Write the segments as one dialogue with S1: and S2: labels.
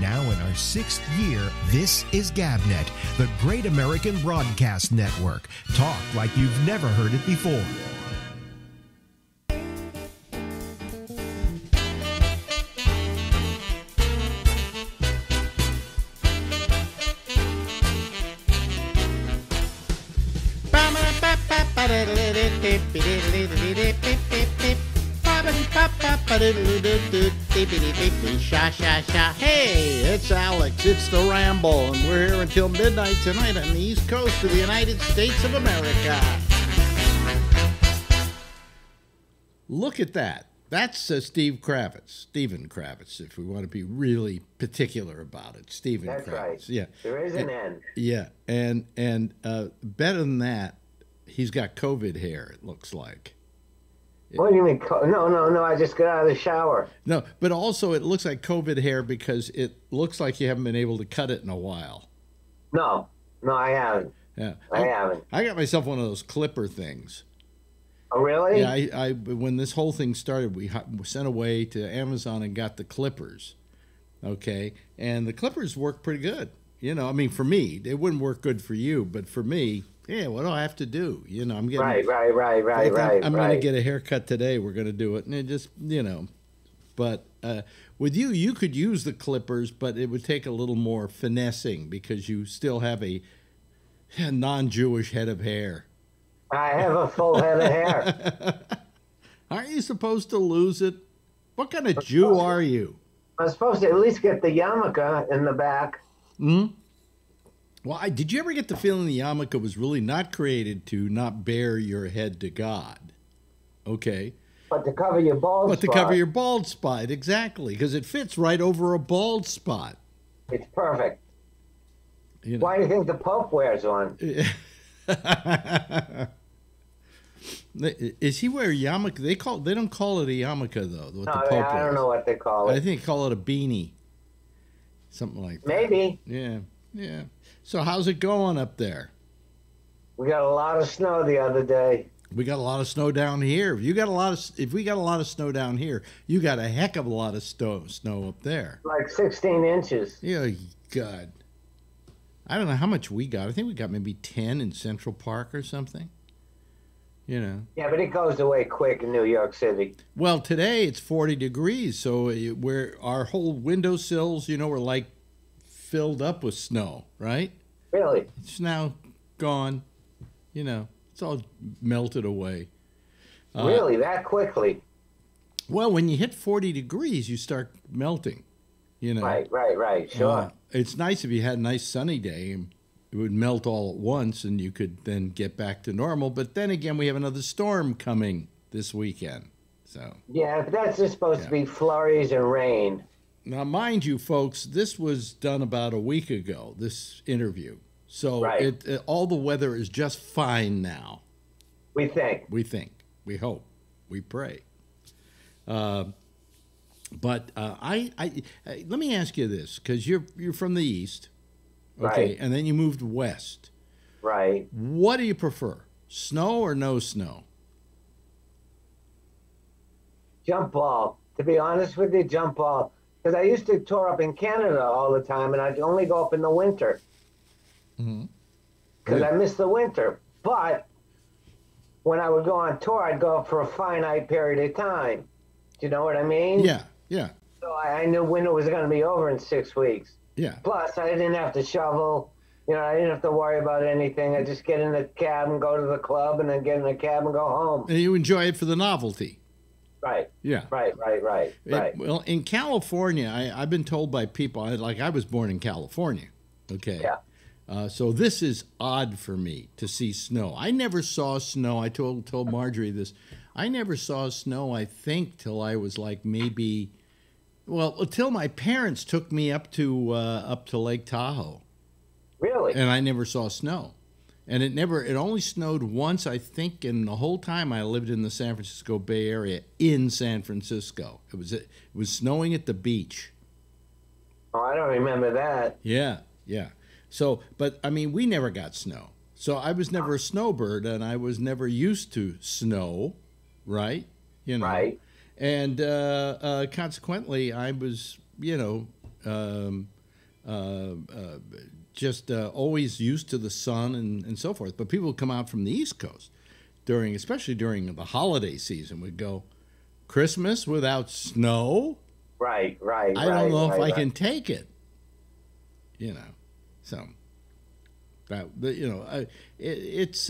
S1: Now in our 6th year, this is GabNet, the Great American Broadcast Network. Talk like you've never heard it before.
S2: Hey, it's Alex. It's the Ramble, and we're here until midnight tonight on the East Coast of the United States of America. Look at that. That's Stephen Kravitz, if we want to be really particular about it. Stephen
S3: That's
S2: Kravitz.
S3: right.
S2: Yeah.
S3: There is an end.
S2: Yeah, and better than that, he's got COVID hair, it looks like.
S3: What do you mean? No. I just got out of the shower.
S2: No, but also it looks like COVID hair because it looks like you haven't been able to cut it in a while.
S3: No, I haven't.
S2: Yeah,
S3: I haven't.
S2: I got myself one of those clipper things.
S3: Oh, really?
S2: Yeah, I when this whole thing started, we sent away to Amazon and got the clippers. Okay, and the clippers work pretty good. You know, I mean, for me, it wouldn't work good for you, but for me, yeah, what do I have to do? You know, I'm getting
S3: Right.
S2: I'm going to get a haircut today. We're going to do it, and it just, you know, but with you could use the clippers, but it would take a little more finessing because you still have a non-Jewish head of hair.
S3: I have a full head of hair.
S2: Aren't you supposed to lose it? What kind of Jew are you?
S3: I'm supposed to at least get the yarmulke in the back.
S2: Hmm? Well, did you ever get the feeling the yarmulke was really not created to not bare your head to God? Okay.
S3: But to cover your bald spot.
S2: But to cover your bald spot, exactly, because it fits right over a bald spot.
S3: It's perfect.
S2: You know.
S3: Why do you think the Pope wears one?
S2: Is he wearing yarmulke? They don't call it a yarmulke though. What the Pope
S3: I don't know what they call it.
S2: I think they call it a beanie, something like that.
S3: Maybe.
S2: Yeah. So how's it going up there?
S3: We got a lot of snow the other day.
S2: We got a lot of snow down here. If we got a lot of snow down here, you got a heck of a lot of snow up there.
S3: Like 16 inches.
S2: Yeah, God. I don't know how much we got. I think we got maybe 10 in Central Park or something. You know.
S3: Yeah, but it goes away quick in New York City.
S2: Well, today it's 40 degrees, so our whole windowsills, you know, were like filled up with snow, right?
S3: Really?
S2: It's now gone. You know, it's all melted away.
S3: Really? That quickly?
S2: Well, when you hit 40 degrees, you start melting, you know.
S3: Right. Sure.
S2: It's nice if you had a nice sunny day and it would melt all at once and you could then get back to normal. But then again, we have another storm coming this weekend. So
S3: yeah, but that's just supposed to be flurries and rain.
S2: Now, mind you, folks, this was done about a week ago, this interview. So all the weather is just fine now.
S3: We think.
S2: We hope. We pray. But let me ask you this, because you're from the East, okay,
S3: right.
S2: And then you moved west.
S3: Right.
S2: What do you prefer, snow or no snow?
S3: Jump ball. To be honest with you, jump ball. Because I used to tour up in Canada all the time, and I'd only go up in the winter. Because I miss the winter. But when I would go on tour, I'd go up for a finite period of time. Do you know what I mean?
S2: Yeah.
S3: So I knew winter was going to be over in 6 weeks.
S2: Yeah.
S3: Plus, I didn't have to shovel. You know, I didn't have to worry about anything. I just get in the cab and go to the club, and then get in the cab and go home.
S2: And you enjoy it for the novelty.
S3: Right.
S2: Yeah.
S3: Right.
S2: Well, in California, I've been told by people, I was born in California, okay?
S3: Yeah.
S2: So this is odd for me to see snow. I never saw snow. I told Marjorie this. I never saw snow, I think, till I was like maybe, well, until my parents took me up to Lake Tahoe.
S3: Really?
S2: And I never saw snow. And it only snowed once, I think, in the whole time I lived in the San Francisco Bay Area, in San Francisco. It was snowing at the beach.
S3: Oh, I don't remember that.
S2: Yeah. So, but I mean, we never got snow. So I was never a snowbird, and I was never used to snow, right? You know.
S3: Right.
S2: And consequently, I was, you know, just always used to the sun and so forth. But people would come out from the East Coast especially during the holiday season, would go, Christmas without snow?
S3: Right.
S2: I don't know if I can take it. So that it's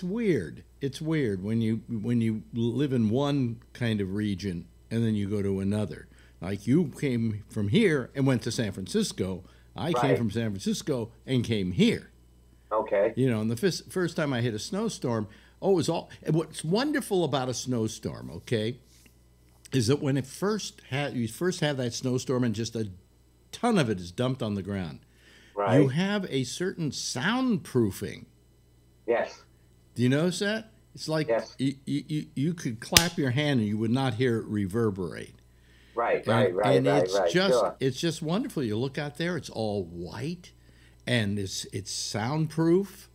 S2: weird. It's weird when you live in one kind of region and then you go to another. Like you came from here and went to San Francisco. I came from San Francisco and came here.
S3: Okay.
S2: And the first time I hit a snowstorm, what's wonderful about a snowstorm, okay, is that when you first have that snowstorm and just a ton of it is dumped on the ground, you have a certain soundproofing.
S3: Yes.
S2: Do you notice that? It's like you could clap your hand and you would not hear it reverberate.
S3: Right.
S2: It's just wonderful. You look out there, it's all white, and it's soundproof,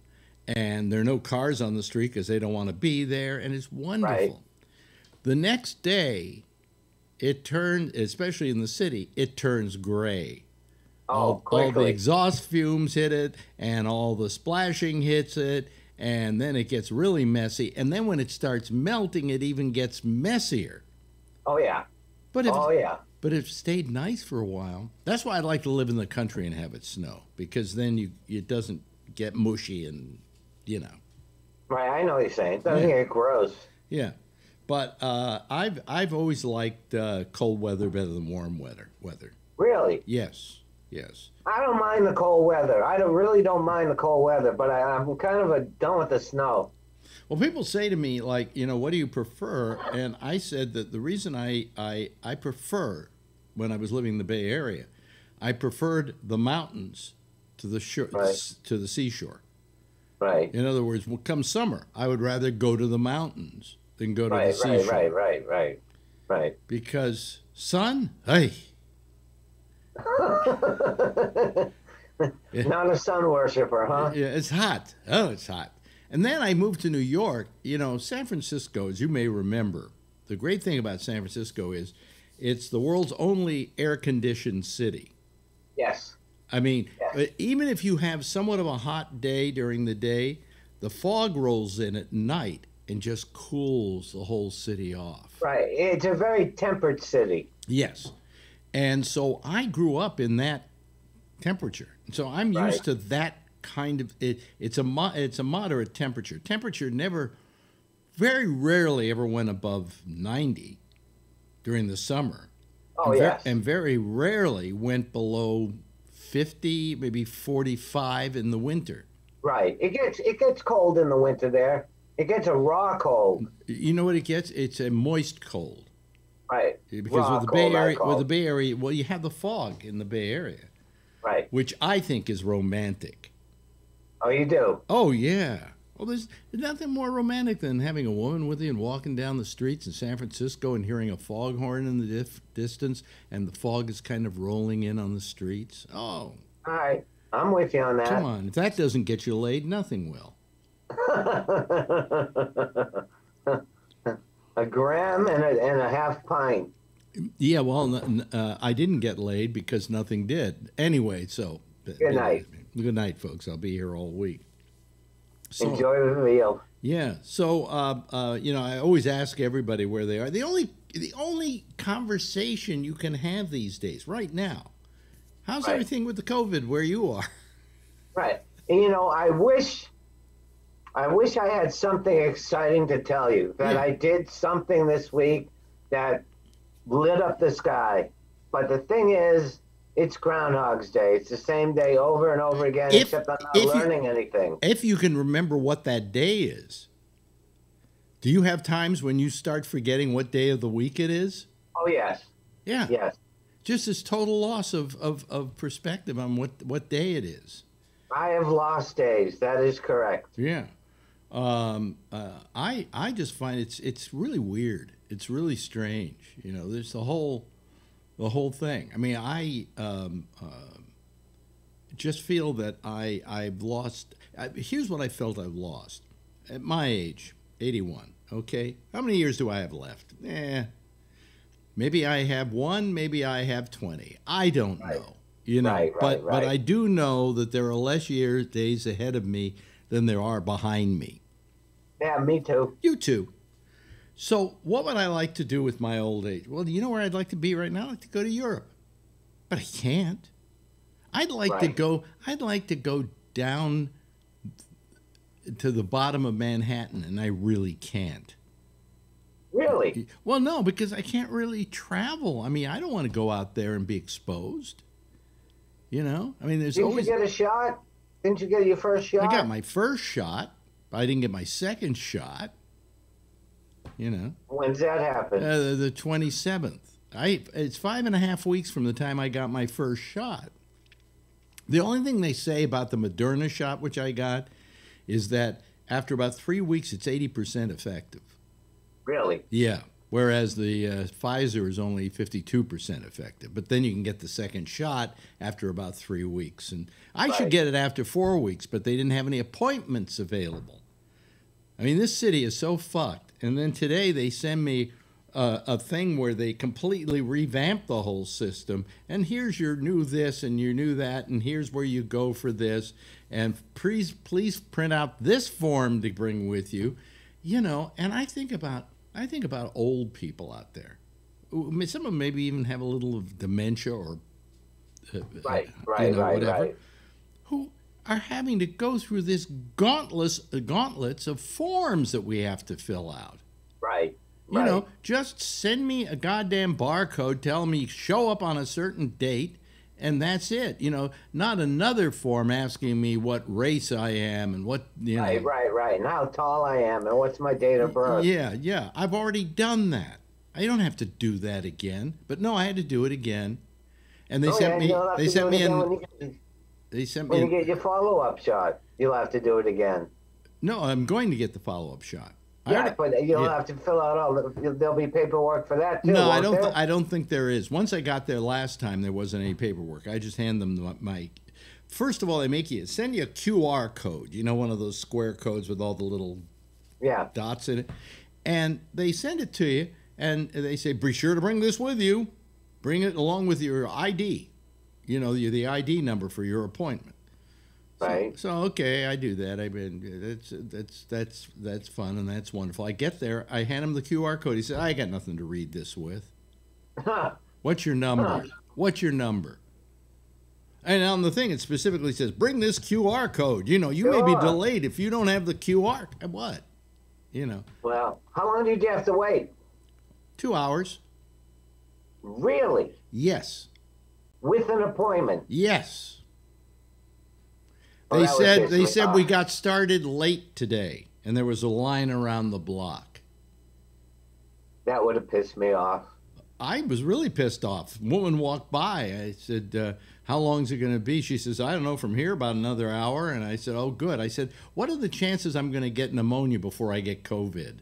S2: and there are no cars on the street because they don't want to be there, and it's wonderful.
S3: Right.
S2: The next day, it turns, especially in the city, it turns gray. All the exhaust fumes hit it, and all the splashing hits it, and then it gets really messy. And then when it starts melting, it even gets messier.
S3: Oh, yeah.
S2: But it stayed nice for a while. That's why I like to live in the country and have it snow, because then it doesn't get mushy and,
S3: Right, I know what you're saying. It doesn't get gross.
S2: Yeah. But I've always liked cold weather better than warm weather.
S3: Really?
S2: Yes.
S3: I don't mind the cold weather. I really don't mind the cold weather, but I'm kind of done with the snow.
S2: Well, people say to me, like, what do you prefer? And I said that the reason I prefer, when I was living in the Bay Area, I preferred the mountains to the to the seashore.
S3: Right.
S2: In other words, come summer, I would rather go to the mountains than go to the seashore.
S3: Right.
S2: Because sun, hey.
S3: Not a sun worshiper, huh?
S2: Yeah, it's hot. Oh, it's hot. And then I moved to New York. San Francisco, as you may remember, the great thing about San Francisco is it's the world's only air-conditioned city.
S3: Yes.
S2: I mean, even if you have somewhat of a hot day during the day, the fog rolls in at night and just cools the whole city off.
S3: Right. It's a very tempered city.
S2: Yes. And so I grew up in that temperature. So I'm used to that kind of it's a moderate temperature. Temperature very rarely ever went above 90 during the summer.
S3: Oh,
S2: and very rarely went below 50, maybe 45 in the winter.
S3: Right. It gets cold in the winter there. It gets a raw cold.
S2: You know what it gets? It's a moist cold.
S3: Right.
S2: Because with the Bay Area, well, you have the fog in the Bay Area.
S3: Right.
S2: Which I think is romantic.
S3: Oh, you do?
S2: Oh, yeah. Well, there's nothing more romantic than having a woman with you and walking down the streets in San Francisco and hearing a foghorn in the distance, and the fog is kind of rolling in on the streets. Oh.
S3: All right. I'm with you on that.
S2: Come on. If that doesn't get you laid, nothing will.
S3: A gram and a half pint.
S2: Yeah, well, I didn't get laid because nothing did. Anyway, so.
S3: Good night.
S2: Good night, folks. I'll be here all week. So,
S3: enjoy the meal.
S2: Yeah. So, I always ask everybody where they are. The only conversation you can have these days, right now, how's everything with the COVID where you are?
S3: Right. And, I wish I had something exciting to tell you, that I did something this week that lit up the sky. But the thing is, it's Groundhog's Day. It's the same day over and over again, except I'm not learning anything.
S2: If you can remember what that day is, do you have times when you start forgetting what day of the week it is?
S3: Oh, yes.
S2: Yeah.
S3: Yes.
S2: Just this total loss of perspective on what day it is.
S3: I have lost days. That is correct.
S2: Yeah. I just find it's really weird. It's really strange. There's the whole thing. I mean, I just feel that I've lost. Here's what I felt I've lost at my age, 81. Okay, how many years do I have left? Maybe I have 1, maybe I have 20. I don't know. You know,
S3: Right.
S2: but I do know that there are less days ahead of me than there are behind me.
S3: Yeah, me too.
S2: You too. So what would I like to do with my old age? Well, you know where I'd like to be right now? I'd like to go to Europe. But I can't. I'd like to go down to the bottom of Manhattan, and I really can't.
S3: Really?
S2: Well, no, because I can't really travel. I mean, I don't want to go out there and be exposed. You know? I mean,
S3: Didn't you get a shot? Didn't you get your first shot?
S2: I got my first shot. I didn't get my second shot. You know.
S3: When's that happen?
S2: The 27th. It's 5.5 weeks from the time I got my first shot. The only thing they say about the Moderna shot, which I got, is that after about 3 weeks, it's 80% effective.
S3: Really?
S2: Yeah. Whereas the Pfizer is only 52% effective. But then you can get the second shot after about 3 weeks. And I should get it after 4 weeks, but they didn't have any appointments available. I mean, this city is so fucked. And then today they send me a thing where they completely revamp the whole system. And here's your new this and your new that, and here's where you go for this. And please print out this form to bring with you. You know, and I think about old people out there. Some of them maybe even have a little of dementia or whatever, who are having to go through this gauntlets of forms that we have to fill out.
S3: Right.
S2: You know, just send me a goddamn barcode, tell me show up on a certain date, and that's it. You know, not another form asking me what race I am and what, you know.
S3: Right. And how tall I am and what's my date of birth.
S2: Yeah. I've already done that. I don't have to do that again. But no, I had to do it again. And they sent me. When you get your follow-up shot, you'll have to do it again. No, I'm going to get the follow-up shot.
S3: Yeah, but you'll have to fill out there'll be paperwork for that too.
S2: No, I don't think there is. Once I got there last time, there wasn't any paperwork. I just hand them my. First of all, they send you a QR code. You know, one of those square codes with all the little dots in it, and they send it to you, and they say, "Be sure to bring this with you. Bring it along with your ID. You know, the ID number for your appointment."
S3: Right.
S2: So okay, I do that. I mean, that's fun and that's wonderful. I get there, I hand him the QR code. He said, "I got nothing to read this with." What's your number? What's your number? And on the thing, it specifically says, "Bring this QR code." You know, you may be delayed if you don't have the QR. What? You know. Well,
S3: how long did you have to wait?
S2: 2 hours.
S3: Really?
S2: Yes.
S3: With an appointment?
S2: Yes. They said we got started late today, and there was a line around the block.
S3: That would have pissed me off.
S2: I was really pissed off. A woman walked by. I said, "How long is it going to be?" She says, "I don't know, from here about another hour." And I said, "Oh, good." I said, "What are the chances I'm going to get pneumonia before I get COVID?"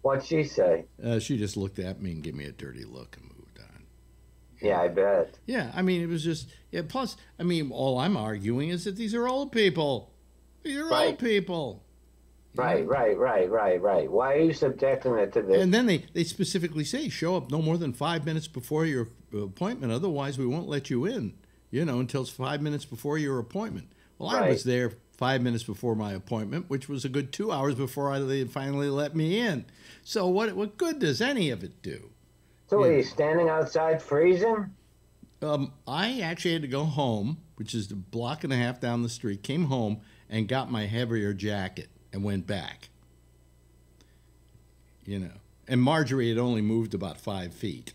S3: What'd she say?
S2: She just looked at me and gave me a dirty look and moved on.
S3: Yeah, I bet.
S2: Yeah, I mean, it was just, plus, I mean, all I'm arguing is that these are old people. These are old people.
S3: Right. Why are you subjecting it to this?
S2: And then they specifically say, show up no more than 5 minutes before your appointment. Otherwise, we won't let you in, you know, until it's 5 minutes before your appointment. Well, I was there 5 minutes before my appointment, which was a good 2 hours before they finally let me in. So what good does any of it do?
S3: So are you standing outside freezing?
S2: I actually had to go home, which is a block and a half down the street, came home and got my heavier jacket and went back. You know, and Marjorie had only moved about 5 feet.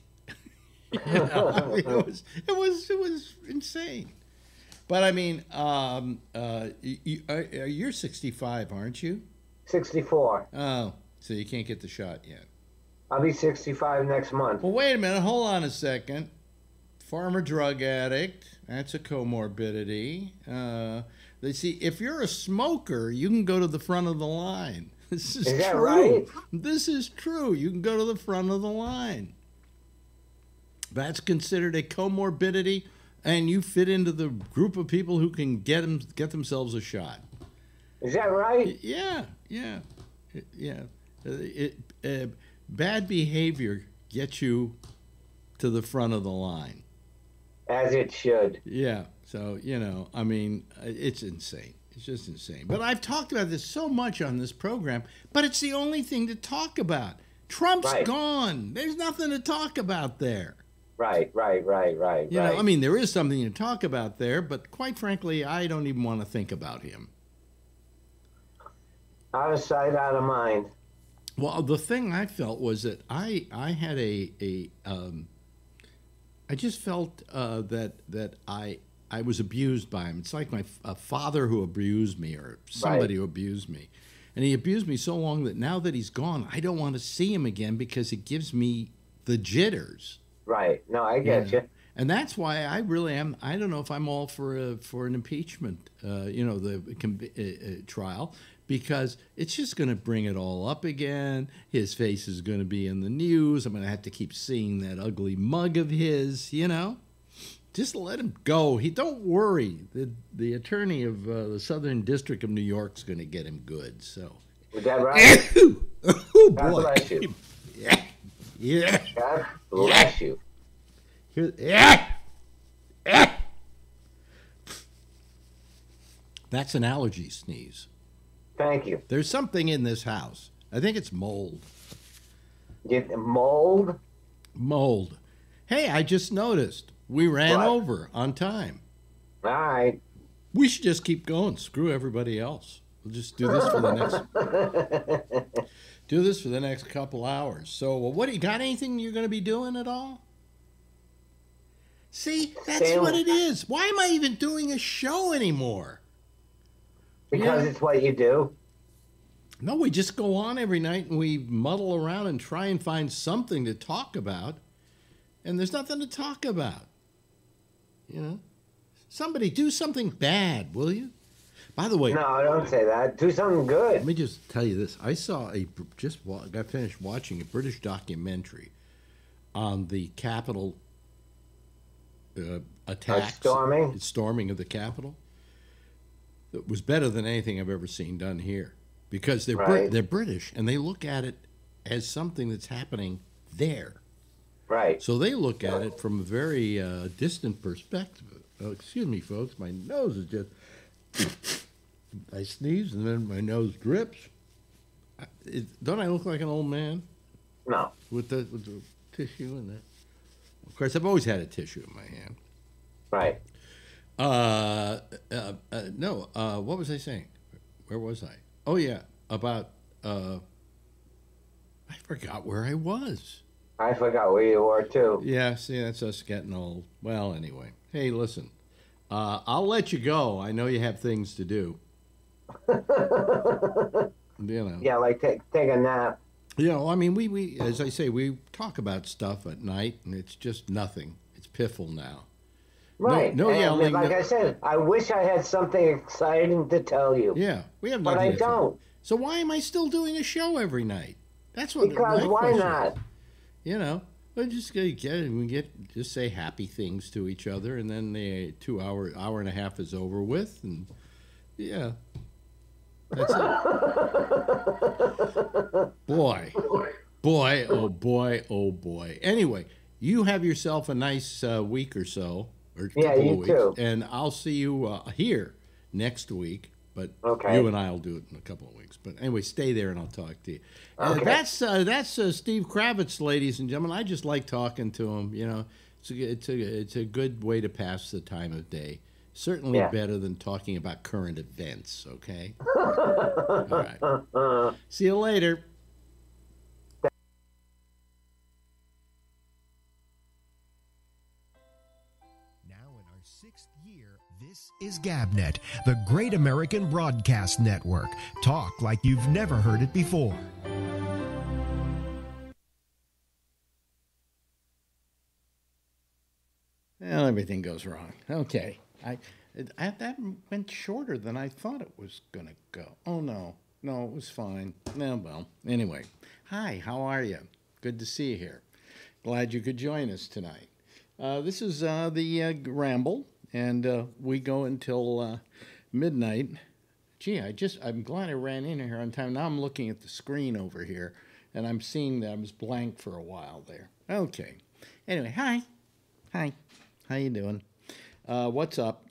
S2: You know, I mean, it was insane. But I mean, you're 65, aren't you?
S3: 64.
S2: Oh, so you can't get the shot yet.
S3: I'll be 65 next month.
S2: Well, wait a minute. Hold on a second. Former drug addict. That's a comorbidity. They see, if you're a smoker, you can go to the front of the line. This is
S3: that
S2: true.
S3: Right?
S2: This is true. You can go to the front of the line. That's considered a comorbidity, and you fit into the group of people who can get themselves a shot.
S3: Is that right?
S2: Yeah. bad behavior gets you to the front of the line.
S3: As it should.
S2: Yeah. So, you know, I mean, it's insane. It's just insane. But I've talked about this so much on this program, but it's the only thing to talk about. Trump's gone. There's nothing to talk about there.
S3: Right.
S2: You know, I mean, there is something to talk about there, but quite frankly, I don't even want to think about him.
S3: Out of sight, out of mind.
S2: Well, the thing I felt was that I had I just felt that I was abused by him. It's like a father who abused me, or somebody who abused me. And he abused me so long that now that he's gone, I don't want to see him again because it gives me the jitters.
S3: Right. No, I get you.
S2: And that's why I really am. I don't know if I'm all for an impeachment, the trial, because it's just going to bring it all up again. His face is going to be in the news. I'm going to have to keep seeing that ugly mug of his, you know. Just let him go. Don't worry. The attorney of the Southern District of New York is going to get him good. So.
S3: Is that right?
S2: Oh, boy.
S3: God bless you.
S2: Yeah.
S3: God bless you.
S2: That's an allergy sneeze.
S3: Thank you.
S2: There's something in this house. I think it's mold.
S3: Get mold?
S2: Mold. Hey, I just noticed. We ran over on time.
S3: All right.
S2: We should just keep going. Screw everybody else. We'll just do this for the next couple hours. So, what do you got? Anything you're going to be doing at all? See, that's what it is. Why am I even doing a show anymore?
S3: Because it's what you do.
S2: No, we just go on every night and we muddle around and try and find something to talk about. And there's nothing to talk about. You know? Somebody do something bad, will you? By the way...
S3: No, don't say that. Do something good.
S2: Let me just tell you this. I got finished watching a British documentary on the Capitol attacks. Storming of the Capitol. It was better than anything I've ever seen done here. Because they're British, and they look at it as something that's happening there.
S3: Right.
S2: So they look at it from a very distant perspective. Excuse me, folks. My nose is just... I sneeze, and then my nose drips. Don't I look like an old man?
S3: No.
S2: With the tissue in that. Of course, I've always had a tissue in my hand.
S3: Right.
S2: No. What was I saying? Where was I? Oh, yeah. About... I forgot where I was.
S3: I forgot where you were, too.
S2: Yeah, see, that's us getting old. Well, anyway. Hey, listen. I'll let you go. I know you have things to do. You know.
S3: Yeah, like take a nap.
S2: You know, I mean, we as I say, we talk about stuff at night, and it's just nothing. It's piffle now.
S3: Right.
S2: No yelling.
S3: Like I said, I wish I had something exciting to tell you.
S2: Yeah, we have
S3: nothing. But I don't.
S2: So why am I still doing a show every night? That's what.
S3: Because why not?
S2: You know, we're just gonna just say happy things to each other, and then the hour and a half is over with, and yeah. That's it. Boy, oh boy, oh boy. Anyway, you have yourself a nice week or so, or couple of weeks,
S3: too.
S2: And I'll see you here next week. But
S3: okay.
S2: You and I will do it in a couple of weeks. But anyway, stay there and I'll talk to you.
S3: Okay.
S2: That's Steve Kravitz, ladies and gentlemen. I just like talking to him. You know, it's a good way to pass the time of day. Certainly better than talking about current events, okay? All right. See you later.
S1: Now in our 6th year, this is GabNet, the Great American Broadcast Network. Talk like you've never heard it before.
S2: Well, everything goes wrong. Okay. That went shorter than I thought it was going to go. Oh, no. No, it was fine. Well, anyway. Hi, how are you? Good to see you here. Glad you could join us tonight. This is the Ramble, and we go until midnight. Gee, I'm glad I ran in here on time. Now I'm looking at the screen over here, And I'm seeing that I was blank for a while there. Okay. Anyway, hi. How you doing? What's up?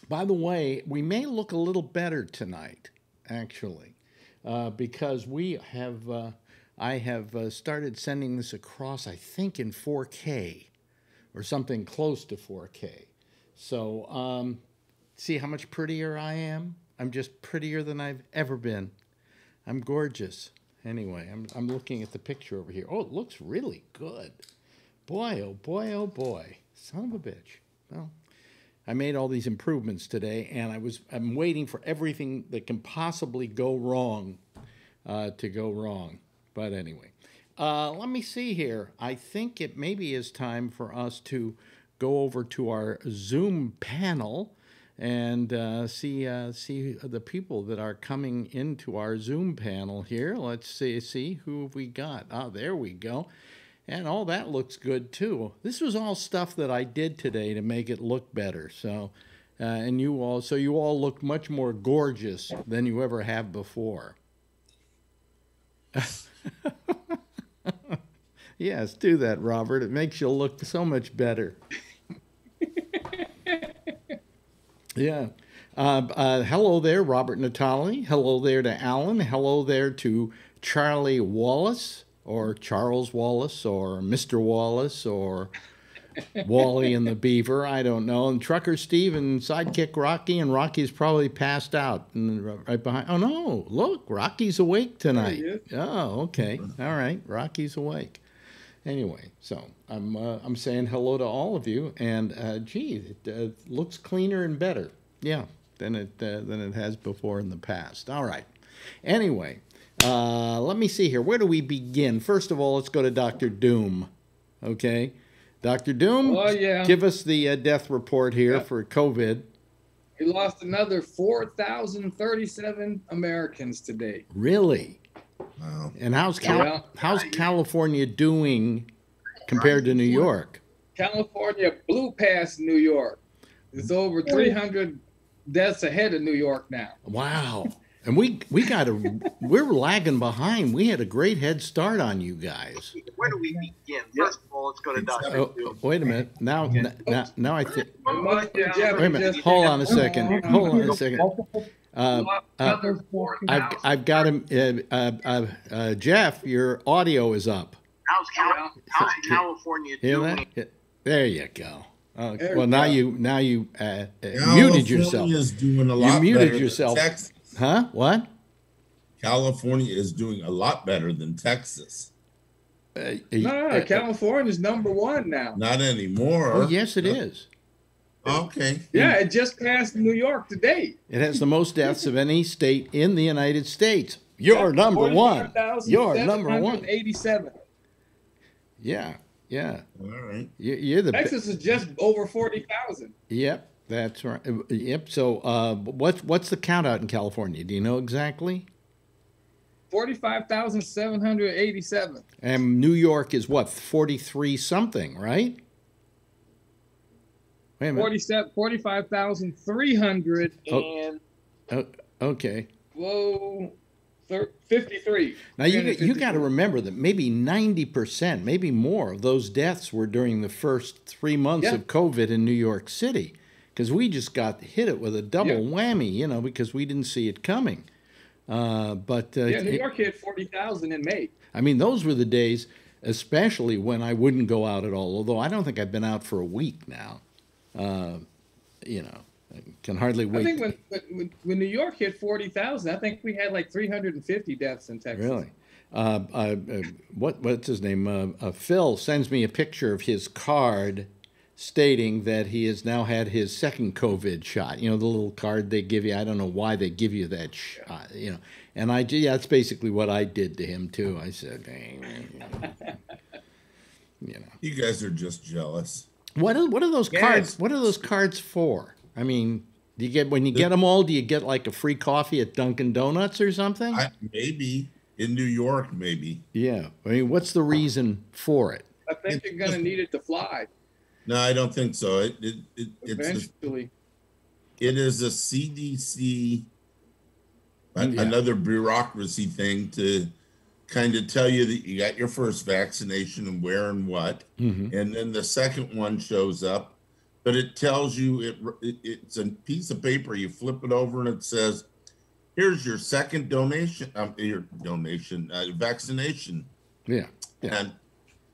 S2: By the way, we may look a little better tonight, actually, because I have started sending this across, I think, in 4K or something close to 4K. So, see how much prettier I am? I'm just prettier than I've ever been. I'm gorgeous. Anyway, I'm looking at the picture over here. Oh, it looks really good. Boy, oh boy, oh boy. Son of a bitch. Well, I made all these improvements today, and I'm waiting for everything that can possibly go wrong to go wrong. But anyway, let me see here. I think it maybe is time for us to go over to our Zoom panel and see the people that are coming into our Zoom panel here. Let's see who have we got. Ah, there we go. And all that looks good too. This was all stuff that I did today to make it look better. So, and you all look much more gorgeous than you ever have before. Yes, do that, Robert. It makes you look so much better. Yeah. Hello there, Robert Natali. Hello there to Alan. Hello there to Charlie Wallace, or Charles Wallace, or Mr. Wallace, or Wally and the Beaver. I don't know. And Trucker Steve and Sidekick Rocky, and Rocky's probably passed out and right behind. Oh no! Look, Rocky's awake tonight. Oh, okay. All right, Rocky's awake. Anyway, so I'm saying hello to all of you, and gee, it looks cleaner and better, yeah, than it has before in the past. All right. Anyway, let me see here. Where do we begin? First of all, let's go to Dr. Doom. Okay, Dr. Doom.
S4: Oh yeah.
S2: Give us the death report here for COVID.
S4: We lost another 4,037 Americans today.
S2: Really?
S5: Wow.
S2: And how's California doing compared to New York?
S4: California blew past New York. It's over 300 deaths ahead of New York now.
S2: Wow. And we're lagging behind. We had a great head start on you guys.
S6: Where do we begin? First of all, let's go to Dr.
S2: Oh, wait a minute. Now I think.
S4: Wait
S2: a minute. Hold on a second. I've got him. Jeff, your audio is up.
S6: How's California doing?
S2: There you go. Well, now you muted yourself.
S5: California is doing a lot
S2: you muted
S5: better
S2: yourself.
S5: than Texas.
S2: Huh? What?
S5: California is doing a lot better than Texas.
S4: No, California's #1 now.
S5: Not anymore.
S2: Oh, yes, it is.
S5: Okay.
S4: Yeah, it just passed New York today.
S2: It has the most deaths of any state in the United States. You're number one. You're number one.
S4: 87.
S2: Yeah.
S5: All right.
S2: You're the
S4: Texas is just over 40,000.
S2: Yep, that's right. Yep. So, what's the count out in California? Do you know exactly?
S4: 45,787.
S2: And New York is what, 43 something, right? Wait a minute.
S4: 45,300 and
S2: okay.
S4: Whoa, 53.
S2: Now you got to remember that maybe 90%, maybe more of those deaths were during the first 3 months of COVID in New York City, because we just got hit it with a double whammy, because we didn't see it coming. New
S4: York hit 40,000 in May.
S2: I mean, those were the days, especially when I wouldn't go out at all. Although I don't think I've been out for a week now. I can hardly wait.
S4: I think when New York hit 40,000, I think we had like 350 deaths in Texas.
S2: Really? What's his name? Phil sends me a picture of his card stating that he has now had his second COVID shot. The little card they give you. I don't know why they give you that shot. And that's basically what I did to him too. I said,
S5: You guys are just jealous.
S2: What are those cards? What are those cards for? I mean, when you get them all, do you get like a free coffee at Dunkin' Donuts or something?
S5: Maybe in New York, maybe.
S2: Yeah. I mean, what's the reason for it?
S4: I think you're going to need it to fly.
S5: No, I don't think so.
S4: Eventually.
S5: It is a CDC, another bureaucracy thing to kind of tell you that you got your first vaccination and where and what. And then the second one shows up, but it tells you it's a piece of paper. You flip it over and it says, here's your second vaccination.
S2: Yeah.
S5: And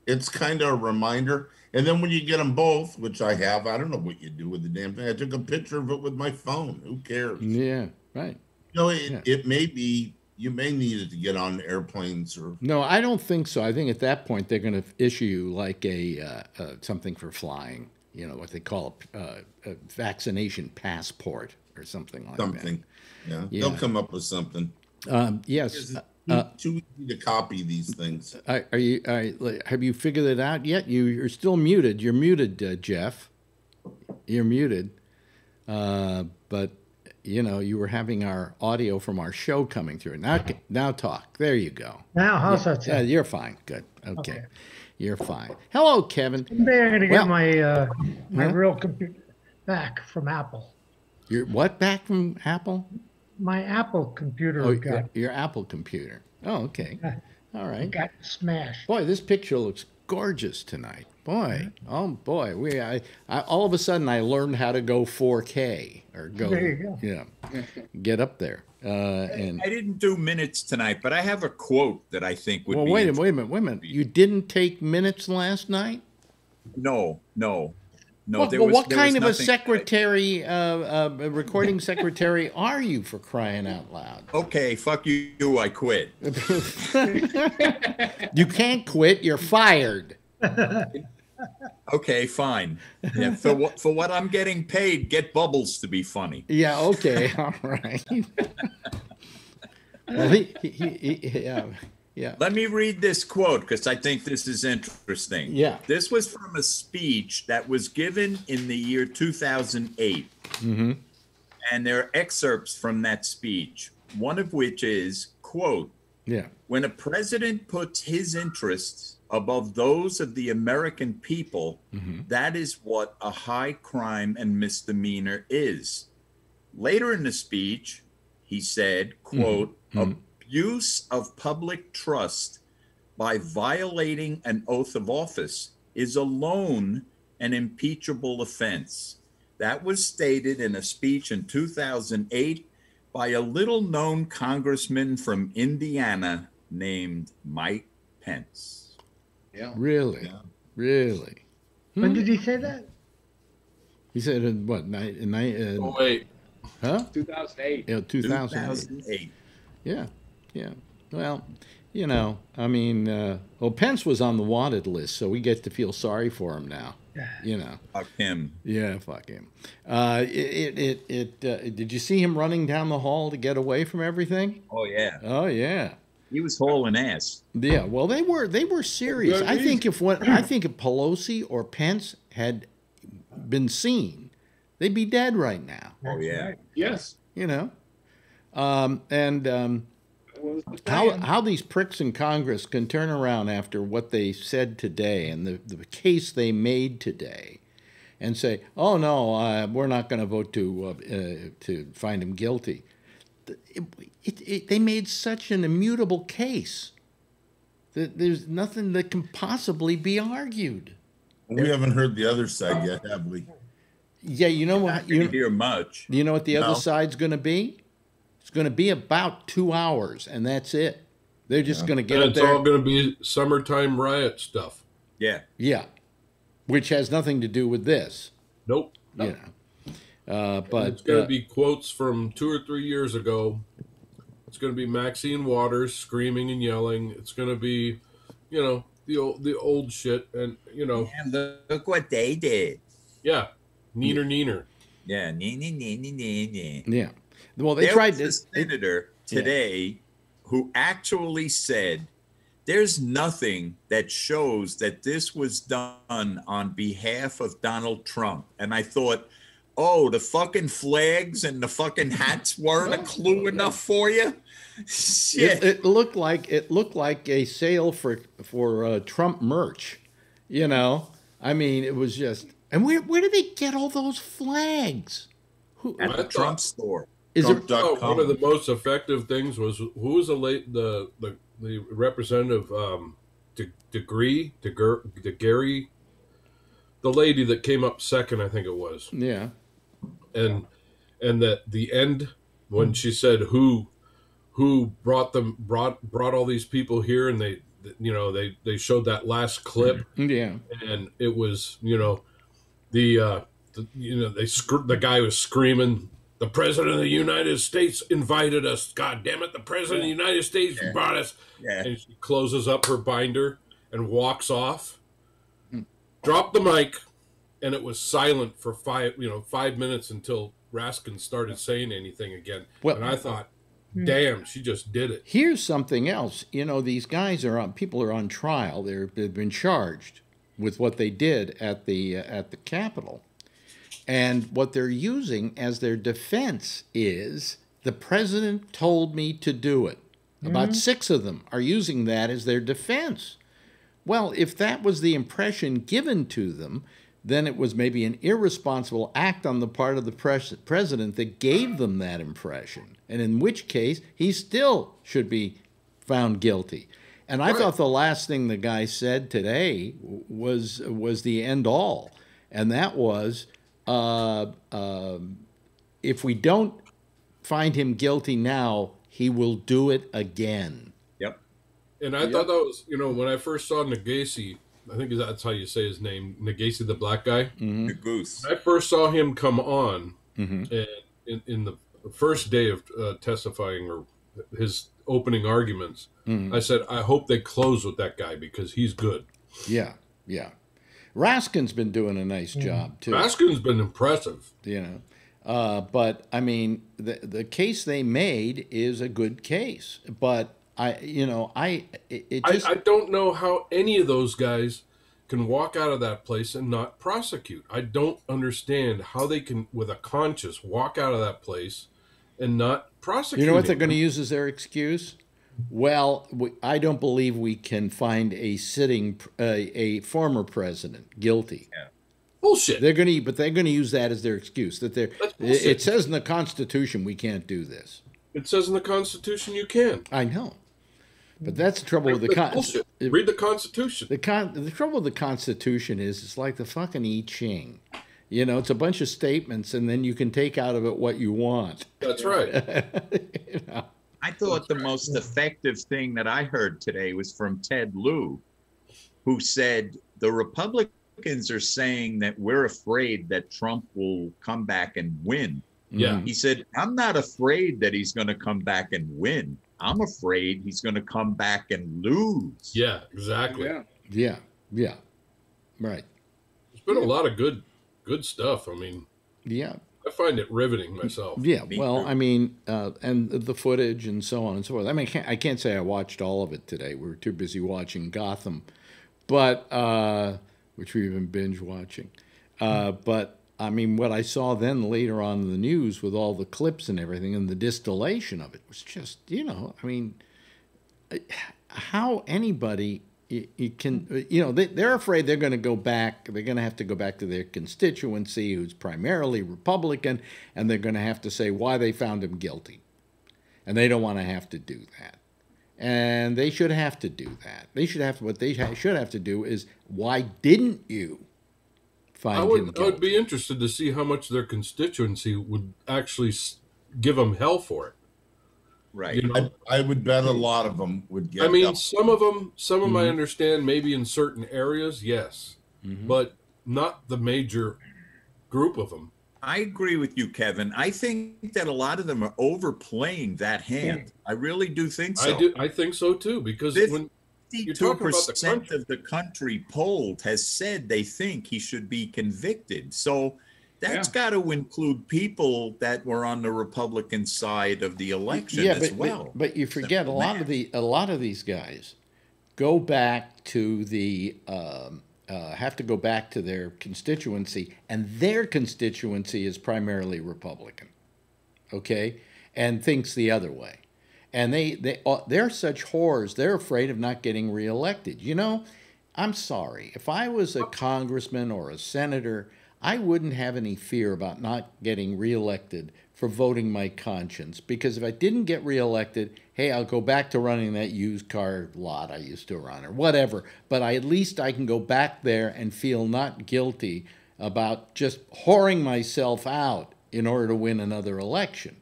S5: it's kind of a reminder. And then when you get them both, which I have, I don't know what you do with the damn thing. I took a picture of it with my phone. Who cares?
S2: Yeah, right.
S5: No, it may be, you may need it to get on airplanes or.
S2: No, I don't think so. I think at that point they're going to issue you like a something for flying. You know what they call a vaccination passport or something like that.
S5: Yeah, they'll come up with something.
S2: Yes.
S5: Too easy to copy these things.
S2: Have you figured it out yet? You're still muted. You're muted, Jeff. You're muted. But you know you were having our audio from our show coming through. Now talk. There you go.
S7: Now how's that?
S2: You're fine. Good. Okay. You're fine. Hello, Kevin.
S7: I'm going to get my real computer back from Apple.
S2: Your what back from Apple?
S7: My Apple computer
S2: your Apple computer. Oh, okay. All right.
S7: Got smashed.
S2: Boy, this picture looks gorgeous tonight. Boy, oh boy, I all of a sudden I learned how to go 4K or go.
S7: There you go.
S2: Yeah, get up there. And
S8: I didn't do minutes tonight, but I have a quote that I think would.
S2: Well,
S8: be
S2: wait a minute. You didn't take minutes last night?
S8: No.
S2: What kind of a secretary, recording secretary are you, for crying out loud?
S8: Okay, fuck you, I quit.
S2: You can't quit, you're fired.
S8: Okay, fine. Yeah, for what I'm getting paid, get Bubbles to be funny.
S2: Yeah, okay, all right. Well, yeah.
S8: Let me read this quote because I think this is interesting.
S2: Yeah.
S8: This was from a speech that was given in the year 2008.
S2: Mm-hmm.
S8: And there are excerpts from that speech, one of which is, quote, when a president puts his interests above those of the American people, that is what a high crime and misdemeanor is. Later in the speech, he said, quote, abuse of public trust by violating an oath of office is alone an impeachable offense. That was stated in a speech in 2008 by a little-known congressman from Indiana named Mike Pence.
S4: Yeah.
S2: Really? Yeah. Really?
S7: When did he say that?
S2: He said in what?
S9: Oh, wait.
S2: Huh?
S4: 2008.
S2: Yeah, 2008. Yeah. Well, you know, I mean, Pence was on the wanted list, so we get to feel sorry for him now. You know.
S8: Fuck him.
S2: Yeah, fuck him. Did you see him running down the hall to get away from everything?
S8: Oh, yeah.
S2: Oh, yeah.
S8: He was hauling ass.
S2: Yeah, well, they were serious. I think if Pelosi or Pence had been seen, they'd be dead right now.
S8: Oh, yeah.
S4: Yes.
S2: You know, how these pricks in Congress can turn around after what they said today and the case they made today, and say, "Oh no, we're not going to vote to find him guilty." They made such an immutable case that there's nothing that can possibly be argued.
S5: We haven't heard the other side yet, have we?
S2: Yeah, you know what?
S8: You don't hear much.
S2: You know what the other side's going to be? It's going to be about 2 hours, and that's it. They're just going to get up there.
S9: It's all going to be summertime riot stuff.
S8: Yeah.
S2: Yeah, which has nothing to do with this.
S9: Nope.
S2: You know. But
S9: it's going to be quotes from 2 or 3 years ago. It's going to be Maxine Waters screaming and yelling. It's going to be, you know, the old shit, and you know.
S8: And look what they did.
S9: Yeah, neener.
S8: Yeah, nee.
S2: Yeah. Well, they
S8: there
S2: tried
S8: was a senator today who actually said, "There's nothing that shows that this was done on behalf of Donald Trump." And I thought, oh, the fucking flags and the fucking hats weren't a clue enough for you? Shit.
S2: It looked like a sale for Trump merch, you know. I mean, it was just. And where did they get all those flags?
S8: At the Trump store.
S2: Is it
S9: one of the most effective things was who was the representative Gary, the lady that came up second, I think it was.
S2: Yeah.
S9: And that the end when she said who brought all these people here, and they showed that last clip.
S2: Yeah.
S9: And it was the guy was screaming, "The President of the United States invited us. God damn it, the President of the United States brought us."
S8: Yeah.
S9: And she closes up her binder and walks off. Dropped the mic, and it was silent for 5 minutes until Raskin started saying anything again.
S2: Well,
S9: and I thought, damn, she just did it.
S2: Here's something else. These guys people are on trial. They've been charged with what they did at the Capitol. And what they're using as their defense is, the president told me to do it. About 6 of them are using that as their defense. Well, if that was the impression given to them, then it was maybe an irresponsible act on the part of the president that gave them that impression. And in which case, he still should be found guilty. And I thought the last thing the guy said today was the end all. And that was, if we don't find him guilty now, he will do it again.
S8: Yep.
S9: And I thought that was, when I first saw Negasi, I think that's how you say his name, Negasi, the black guy.
S8: The goose.
S9: When I first saw him come on, and in the first day of testifying, or his opening arguments, I said, I hope they close with that guy because he's good.
S2: Yeah, yeah. Raskin's been doing a nice job, too.
S9: Raskin's been impressive.
S2: But, I mean, the case they made is a good case. But, I
S9: don't know how any of those guys can walk out of that place and not prosecute. I don't understand how they can, with a conscience, walk out of that place and not prosecute.
S2: You know what they're going to use as their excuse? Well, I don't believe we can find a former president guilty.
S9: Yeah. Bullshit.
S2: They're going to use that as their excuse. That it says in the Constitution we can't do this.
S9: It says in the Constitution you can.
S2: I know. But that's the trouble with the Constitution.
S9: Read the Constitution.
S2: The trouble with the Constitution is it's like the fucking I Ching. It's a bunch of statements, and then you can take out of it what you want.
S9: That's right.
S8: I thought the most effective thing that I heard today was from Ted Lieu, who said the Republicans are saying that we're afraid that Trump will come back and win.
S9: Yeah.
S8: He said, I'm not afraid that he's going to come back and win. I'm afraid he's going to come back and lose.
S9: Yeah, exactly.
S2: Yeah. Right.
S9: There's been a lot of good stuff. I mean,
S2: yeah.
S9: I find it riveting myself.
S2: Yeah, well, I mean, and the footage and so on and so forth. I mean, I can't say I watched all of it today. We were too busy watching Gotham, but which we've been binge watching. But I mean, what I saw then later on in the news with all the clips and everything and the distillation of it was just, I mean, how anybody can, they're afraid they're going to go back. They're going to have to go back to their constituency, who's primarily Republican, and they're going to have to say why they found him guilty. And they don't want to have to do that. And they should have to do that. What they should have to do is, why didn't you find him guilty?
S9: I would be interested to see how much their constituency would actually give them hell for it.
S8: Right.
S5: I would bet a lot of them would get.
S9: I mean, some of them I understand maybe in certain areas, yes, but not the major group of them.
S8: I agree with you, Kevin. I think that a lot of them are overplaying that hand. I really do think so.
S9: I think so too, because when you're talking about the country,
S8: of the country polled has said they think he should be convicted. So that's got to include people that were on the Republican side of the election as well.
S2: But you forget a lot of these guys go back to the have to go back to their constituency, and their constituency is primarily Republican, okay, and thinks the other way, and they're such whores. They're afraid of not getting reelected. I'm sorry, if I was a congressman or a senator, I wouldn't have any fear about not getting reelected for voting my conscience, because if I didn't get reelected, hey, I'll go back to running that used car lot I used to run or whatever, but at least I can go back there and feel not guilty about just whoring myself out in order to win another election.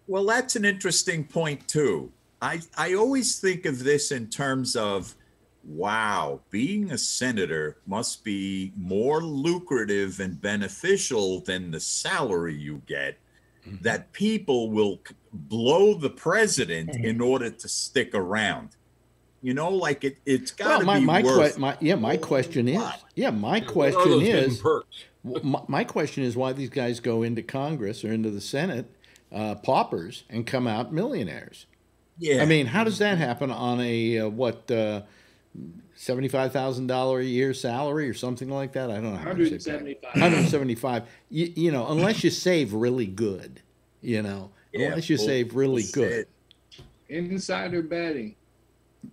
S8: Well, that's an interesting point, too. I always think of this in terms of, wow, being a senator must be more lucrative and beneficial than the salary you get, that people will blow the president in order to stick around. You know, like it's got to be worth.
S2: My question is, my question is why these guys go into Congress or into the Senate, paupers, and come out millionaires.
S8: Yeah.
S2: I mean, how does that happen on a $75,000 a year salary or something like that? I don't know. How
S4: 175.
S2: 175. You know, unless you save really good. You know, unless you save really good.
S4: Insider betting.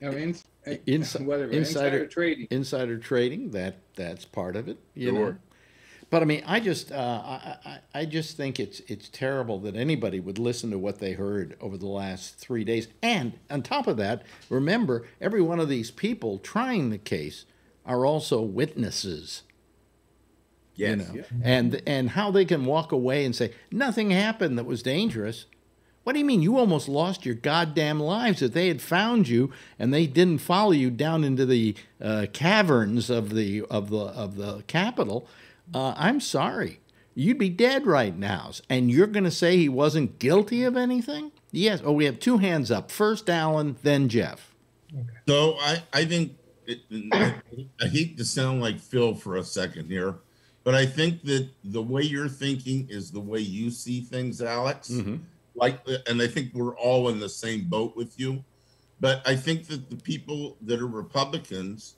S2: Insider
S4: trading.
S2: Insider trading. That's part of it. You know. But I mean, I just think it's terrible that anybody would listen to what they heard over the last 3 days. And on top of that, remember, every one of these people trying the case are also witnesses.
S8: Yes.
S2: You know, and how they can walk away and say nothing happened that was dangerous. What do you mean? You almost lost your goddamn lives. If they had found you and they didn't follow you down into the caverns of the Capitol. I'm sorry. You'd be dead right now. And you're going to say he wasn't guilty of anything? Yes. Oh, we have two hands up. First Alan, then Jeff.
S5: Okay. So I think, I hate to sound like Phil for a second here, but I think that the way you're thinking is the way you see things, Alex. Mm-hmm. And I think we're all in the same boat with you. But I think that the people that are Republicans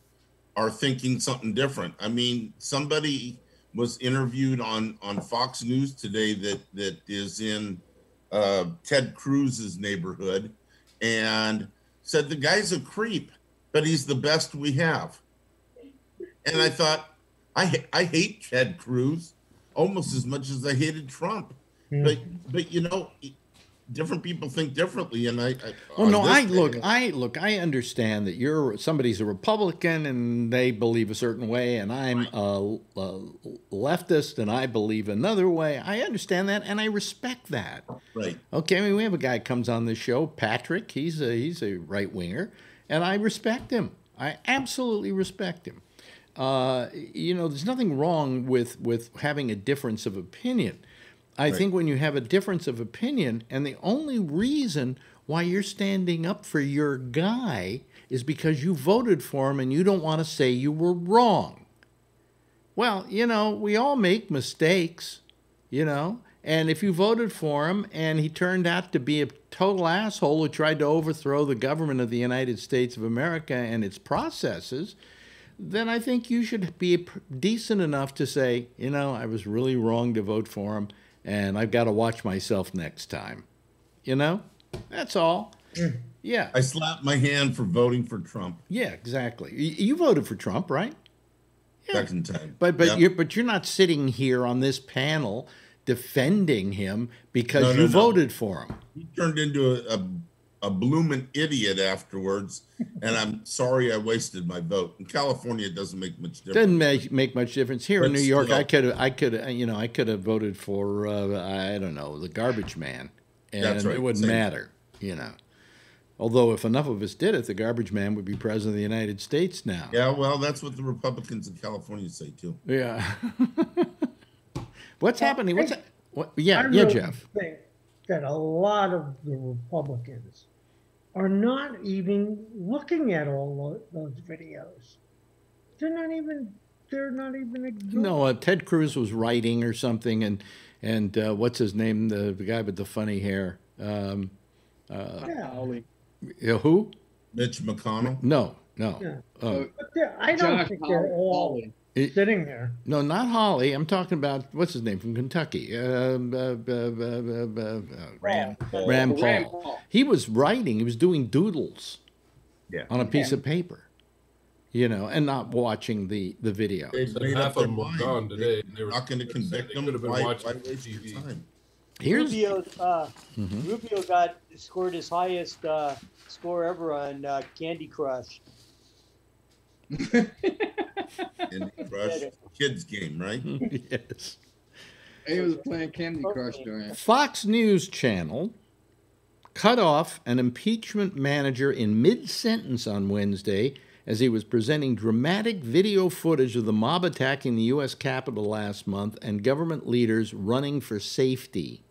S5: are thinking something different. I mean, somebody was interviewed on Fox News today that is in Ted Cruz's neighborhood and said the guy's a creep, but he's the best we have. And I thought, I hate Ted Cruz almost as much as I hated Trump. Yeah. But you know, different people think differently, and I
S2: understand that somebody's a Republican and they believe a certain way, and I'm a leftist and I believe another way. I understand that, and I respect that.
S5: Right.
S2: Okay. I mean, we have a guy who comes on this show, Patrick. He's a right winger, and I respect him. I absolutely respect him. You know, there's nothing wrong with having a difference of opinion. I think when you have a difference of opinion, and the only reason why you're standing up for your guy is because you voted for him and you don't want to say you were wrong. Well, you know, we all make mistakes, you know, and if you voted for him and he turned out to be a total asshole who tried to overthrow the government of the United States of America and its processes, then I think you should be decent enough to say, you know, I was really wrong to vote for him. And I've got to watch myself next time. You know? That's all. Yeah.
S5: I slapped my hand for voting for Trump.
S2: Yeah, exactly. You voted for Trump, right?
S5: Yeah. Second time.
S2: But you're not sitting here on this panel defending him because you voted for him.
S5: He turned into a blooming idiot afterwards, and I'm sorry I wasted my vote. In California, it doesn't make much difference.
S2: Doesn't make much difference. Here in New York, I could have voted for I don't know, the garbage man, and it wouldn't matter, you know. Although if enough of us did it, the garbage man would be president of the United States now.
S5: Yeah, well, that's what the Republicans in California say too.
S2: Yeah. What's happening? Yeah, Jeff.
S7: I think that a lot of the Republicans are not even looking at all those videos. They're not even
S2: No, Ted Cruz was writing or something, and what's his name? The guy with the funny hair.
S4: Holly.
S2: Who?
S5: Mitch McConnell.
S2: No.
S7: Yeah. But I don't think they're all sitting there.
S2: No, not Holly. I'm talking about what's his name from Kentucky. Rand Paul. He was writing. He was doing doodles on a piece of paper. you know, and not watching the video.
S9: Half of them were gone today.
S5: They're not going to convict them. Why waste your time?
S10: Rubio scored his highest score ever on Candy Crush.
S5: Candy Crush, kids game, right?
S2: Yes.
S4: He was playing Candy Crush during it.
S2: Fox News Channel cut off an impeachment manager in mid-sentence on Wednesday as he was presenting dramatic video footage of the mob attacking the U.S. Capitol last month and government leaders running for safety.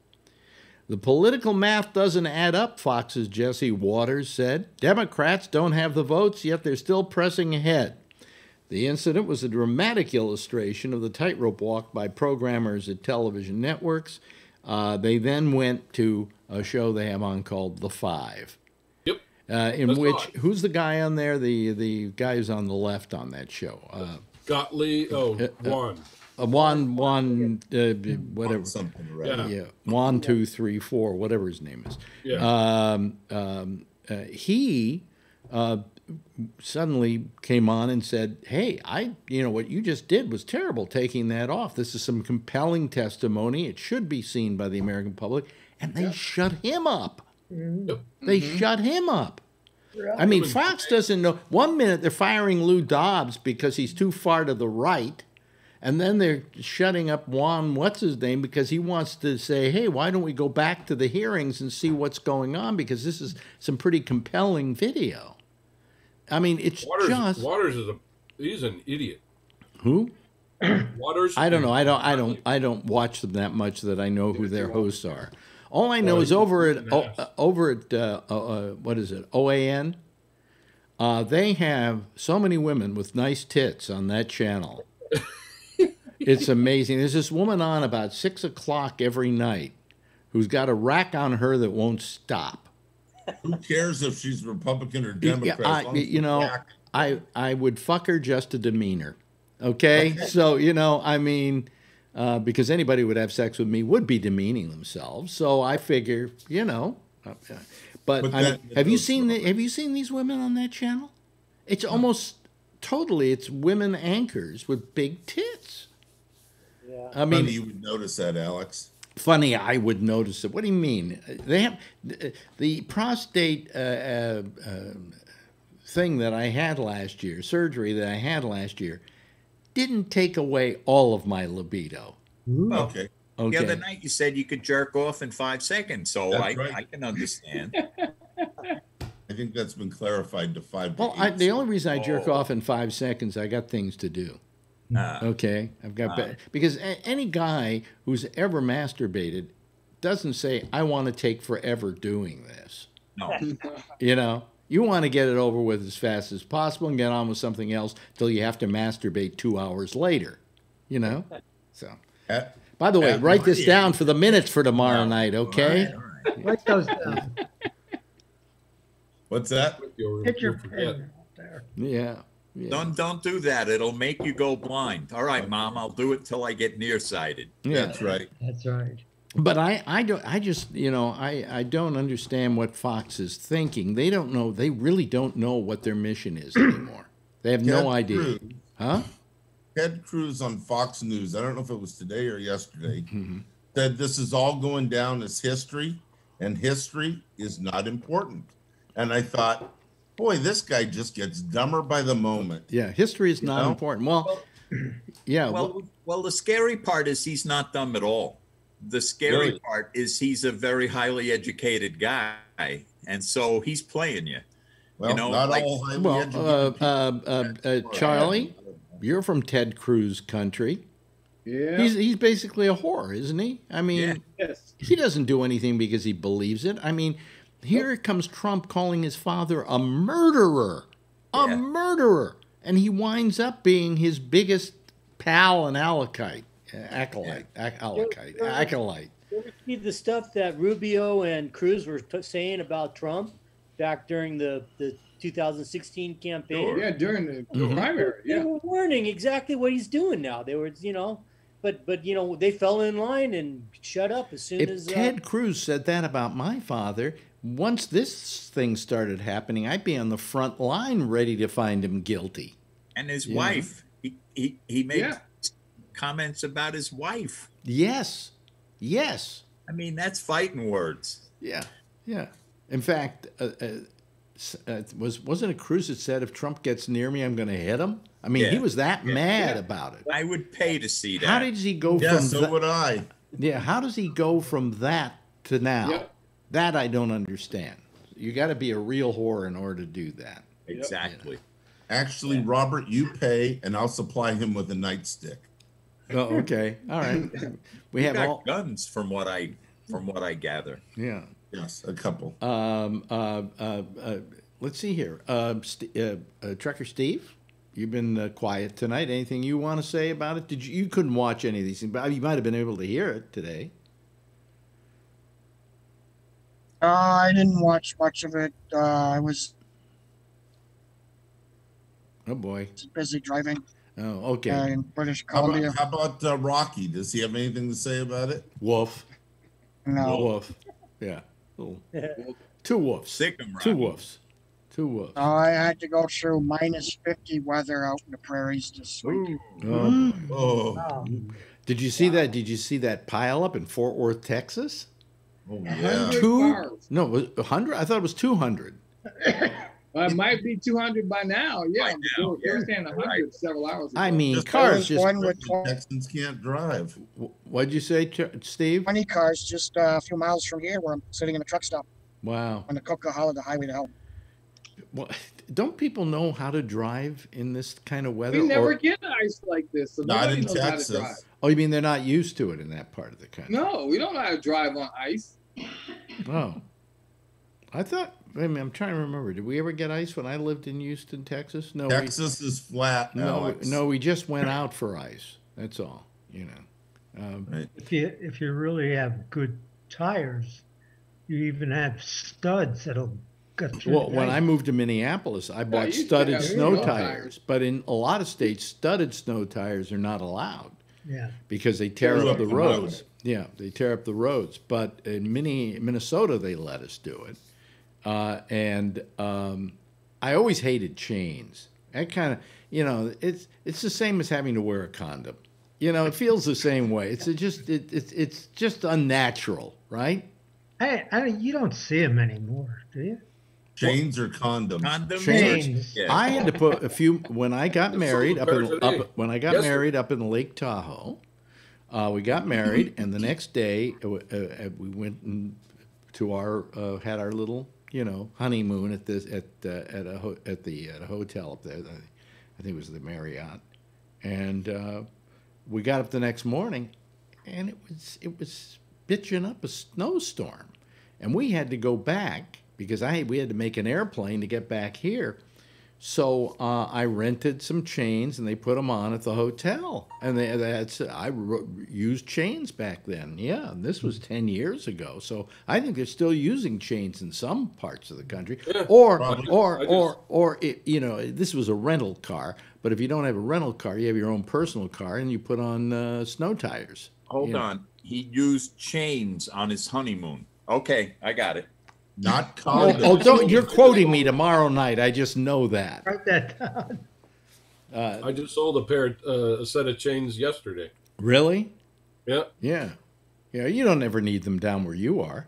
S2: The political math doesn't add up, Fox's Jesse Waters said. Democrats don't have the votes, yet they're still pressing ahead. The incident was a dramatic illustration of the tightrope walk by programmers at television networks. They then went to a show they have on called The Five.
S9: Yep.
S2: Who's the guy on there? The guy who's on the left on that show.
S9: Gottlieb. Juan.
S2: Whatever.
S5: Something, right?
S2: Yeah. 1, 2, 3, 4, whatever his name is.
S9: Yeah.
S2: He suddenly came on and said, hey, what you just did was terrible, taking that off. This is some compelling testimony. It should be seen by the American public. And they shut him up. They shut him up. I mean, Fox doesn't know. 1 minute they're firing Lou Dobbs because he's too far to the right. And then they're shutting up Juan, what's-his-name, because he wants to say, hey, why don't we go back to the hearings and see what's going on? Because this is some pretty compelling video. I mean, it's
S9: Waters he's an idiot.
S2: Who?
S9: Waters.
S2: I don't know. I don't watch them that much that I know who their hosts are. All I know is over at what is it? OAN. They have so many women with nice tits on that channel. It's amazing. There's this woman on about 6 o'clock every night who's got a rack on her that won't stop.
S5: Who cares if she's Republican or Democrat?
S2: I would fuck her just to demean her. Okay? So, because anybody who would have sex with me would be demeaning themselves. So I figure, have you seen these women on that channel? It's almost totally, it's women anchors with big tits.
S5: Yeah. I mean, you would notice that, Alex.
S2: Funny, I would notice it. What do you mean? They have the prostate thing that I had last year, surgery that I had last year, didn't take away all of my libido.
S5: Okay.
S8: The other night you said you could jerk off in 5 seconds, so I can understand.
S5: I think that's been clarified to 5 to 8
S2: the only reason I jerk off in 5 seconds, I got things to do. Okay, I've got because any guy who's ever masturbated doesn't say I want to take forever doing this.
S8: No,
S2: you want to get it over with as fast as possible and get on with something else till you have to masturbate 2 hours later. So. By the way, write this down for the minutes for tomorrow night. Okay.
S7: All right. Write those down.
S5: What's that?
S7: Get your pen out there.
S2: Yeah.
S8: Don't do that. It'll make you go blind. All right, Mom, I'll do it till I get nearsighted.
S2: Yeah,
S5: that's right.
S7: That's right.
S2: But I don't understand what Fox is thinking. They don't know. They really don't know what their mission is anymore. They have no idea. Huh?
S5: Ted Cruz on Fox News, I don't know if it was today or yesterday, said this is all going down as history, and history is not important. And I thought, boy, this guy just gets dumber by the moment.
S2: Yeah, history is not important. Well, yeah.
S8: Well, the scary part is he's not dumb at all. The scary part is he's a very highly educated guy, and so he's playing you.
S5: Well, not all highly educated.
S2: Charlie, you're from Ted Cruz country.
S4: Yeah.
S2: He's basically a whore, isn't he? I mean, he doesn't do anything because he believes it. I mean, here comes Trump calling his father a murderer. A murderer. And he winds up being his biggest pal and acolyte.
S10: You ever see the stuff that Rubio and Cruz were saying about Trump back during the 2016 campaign?
S4: Yeah, during the primary.
S10: They were warning exactly what he's doing now. They were, but they fell in line and shut up as soon as.
S2: If Ted Cruz said that about my father, once this thing started happening, I'd be on the front line ready to find him guilty.
S8: And his wife. He made comments about his wife.
S2: Yes. Yes.
S8: I mean, that's fighting words.
S2: Yeah. Yeah. In fact, wasn't it Cruz that said, if Trump gets near me, I'm going to hit him? I mean, he was that mad about it.
S8: I would pay to see that.
S2: How does he go from
S5: so would I.
S2: Yeah, how does he go from that to now?
S4: Yep.
S2: That I don't understand. You got to be a real whore in order to do that.
S8: Exactly.
S2: You know?
S5: Actually, Robert, you pay, and I'll supply him with a nightstick.
S2: Oh, okay. All right. We have
S8: got
S2: all
S8: guns from what I gather.
S2: Yeah.
S5: Yes, a couple.
S2: Let's see here. Trucker Steve, you've been quiet tonight. Anything you want to say about it? You couldn't watch any of these things, but you might have been able to hear it today.
S11: I didn't watch much of it. I was busy driving.
S2: Oh, okay.
S11: In British Columbia.
S5: How about Rocky? Does he have anything to say about it?
S2: Wolf.
S11: No.
S2: Wolf. Yeah. Two wolves.
S8: Sick 'em,
S2: Two
S8: Rocky.
S2: wolves. Two wolves.
S11: I had to go through -50 weather out in the prairies this week.
S2: Oh. Did you see that? Did you see that pile up in Fort Worth, Texas?
S5: Oh, yeah.
S2: 100? I thought it was 200.
S4: It might be 200 by now. Yeah, they were saying 100 several hours ago.
S2: I mean, cars just...
S5: Texans can't drive.
S2: What'd you say, Steve?
S11: 20 cars just a few miles from here where I'm sitting in a truck stop.
S2: Wow.
S11: On the Coca-Cola, the highway to hell.
S2: Well, don't people know how to drive in this kind of weather?
S4: We never get ice like this. So
S5: Not in
S4: knows how to drive.
S5: Texas.
S2: Oh, you mean they're not used to it in that part of the country?
S4: No, we don't know how to drive on ice.
S2: Oh. I thought, I'm trying to remember. Did we ever get ice when I lived in Houston, Texas? No.
S5: Texas is flat, Alex.
S2: No, we just went out for ice. That's all, you know.
S5: Right.
S7: If you really have good tires, you even have studs that'll go through.
S2: Well, when I moved to Minneapolis, I bought studded snow tires. But in a lot of states, studded snow tires are not allowed.
S7: Yeah.
S2: Because they tear up the roads. Yeah, they tear up the roads. But in Minnesota, they let us do it. And I always hated chains. I kind of, it's the same as having to wear a condom. It feels the same way. It's just unnatural, right?
S7: You don't see them anymore, do you?
S5: Chains or condoms?
S2: Chains. Yeah. I had to put a few when I got married up in Lake Tahoe. We got married, and the next day we went to had our little honeymoon at a hotel up there. I think it was the Marriott, and we got up the next morning, and it was bitching up a snowstorm, and we had to go back because we had to make an airplane to get back here. So I rented some chains, and they put them on at the hotel. And I used chains back then. Yeah, and this was 10 years ago. So I think they're still using chains in some parts of the country. Yeah, this was a rental car. But if you don't have a rental car, you have your own personal car, and you put on snow tires.
S8: Hold on. He used chains on his honeymoon. Okay, I got it.
S5: Not condoms.
S2: Don't! You're quoting me tomorrow night. I just know that.
S7: Write that down.
S9: I just sold a set of chains yesterday.
S2: Really?
S9: Yeah.
S2: Yeah. You don't ever need them down where you are.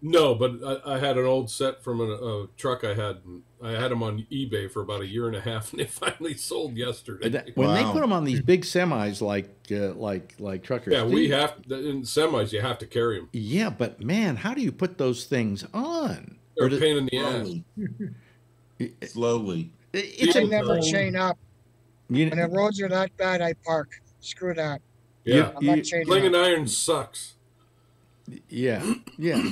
S9: No, but I had an old set from a truck I had. I had them on eBay for about a year and a half, and they finally sold yesterday.
S2: When they put them on these big semis like truckers,
S9: yeah, we have in semis. You have to carry them.
S2: Yeah, but man, how do you put those things on?
S9: They're a pain in the ass.
S5: Slowly.
S11: You can never chain up. When the roads are that bad, I park. Screw that.
S9: Yeah,
S11: I'm not chaining
S9: Clinging iron sucks.
S2: Yeah, yeah.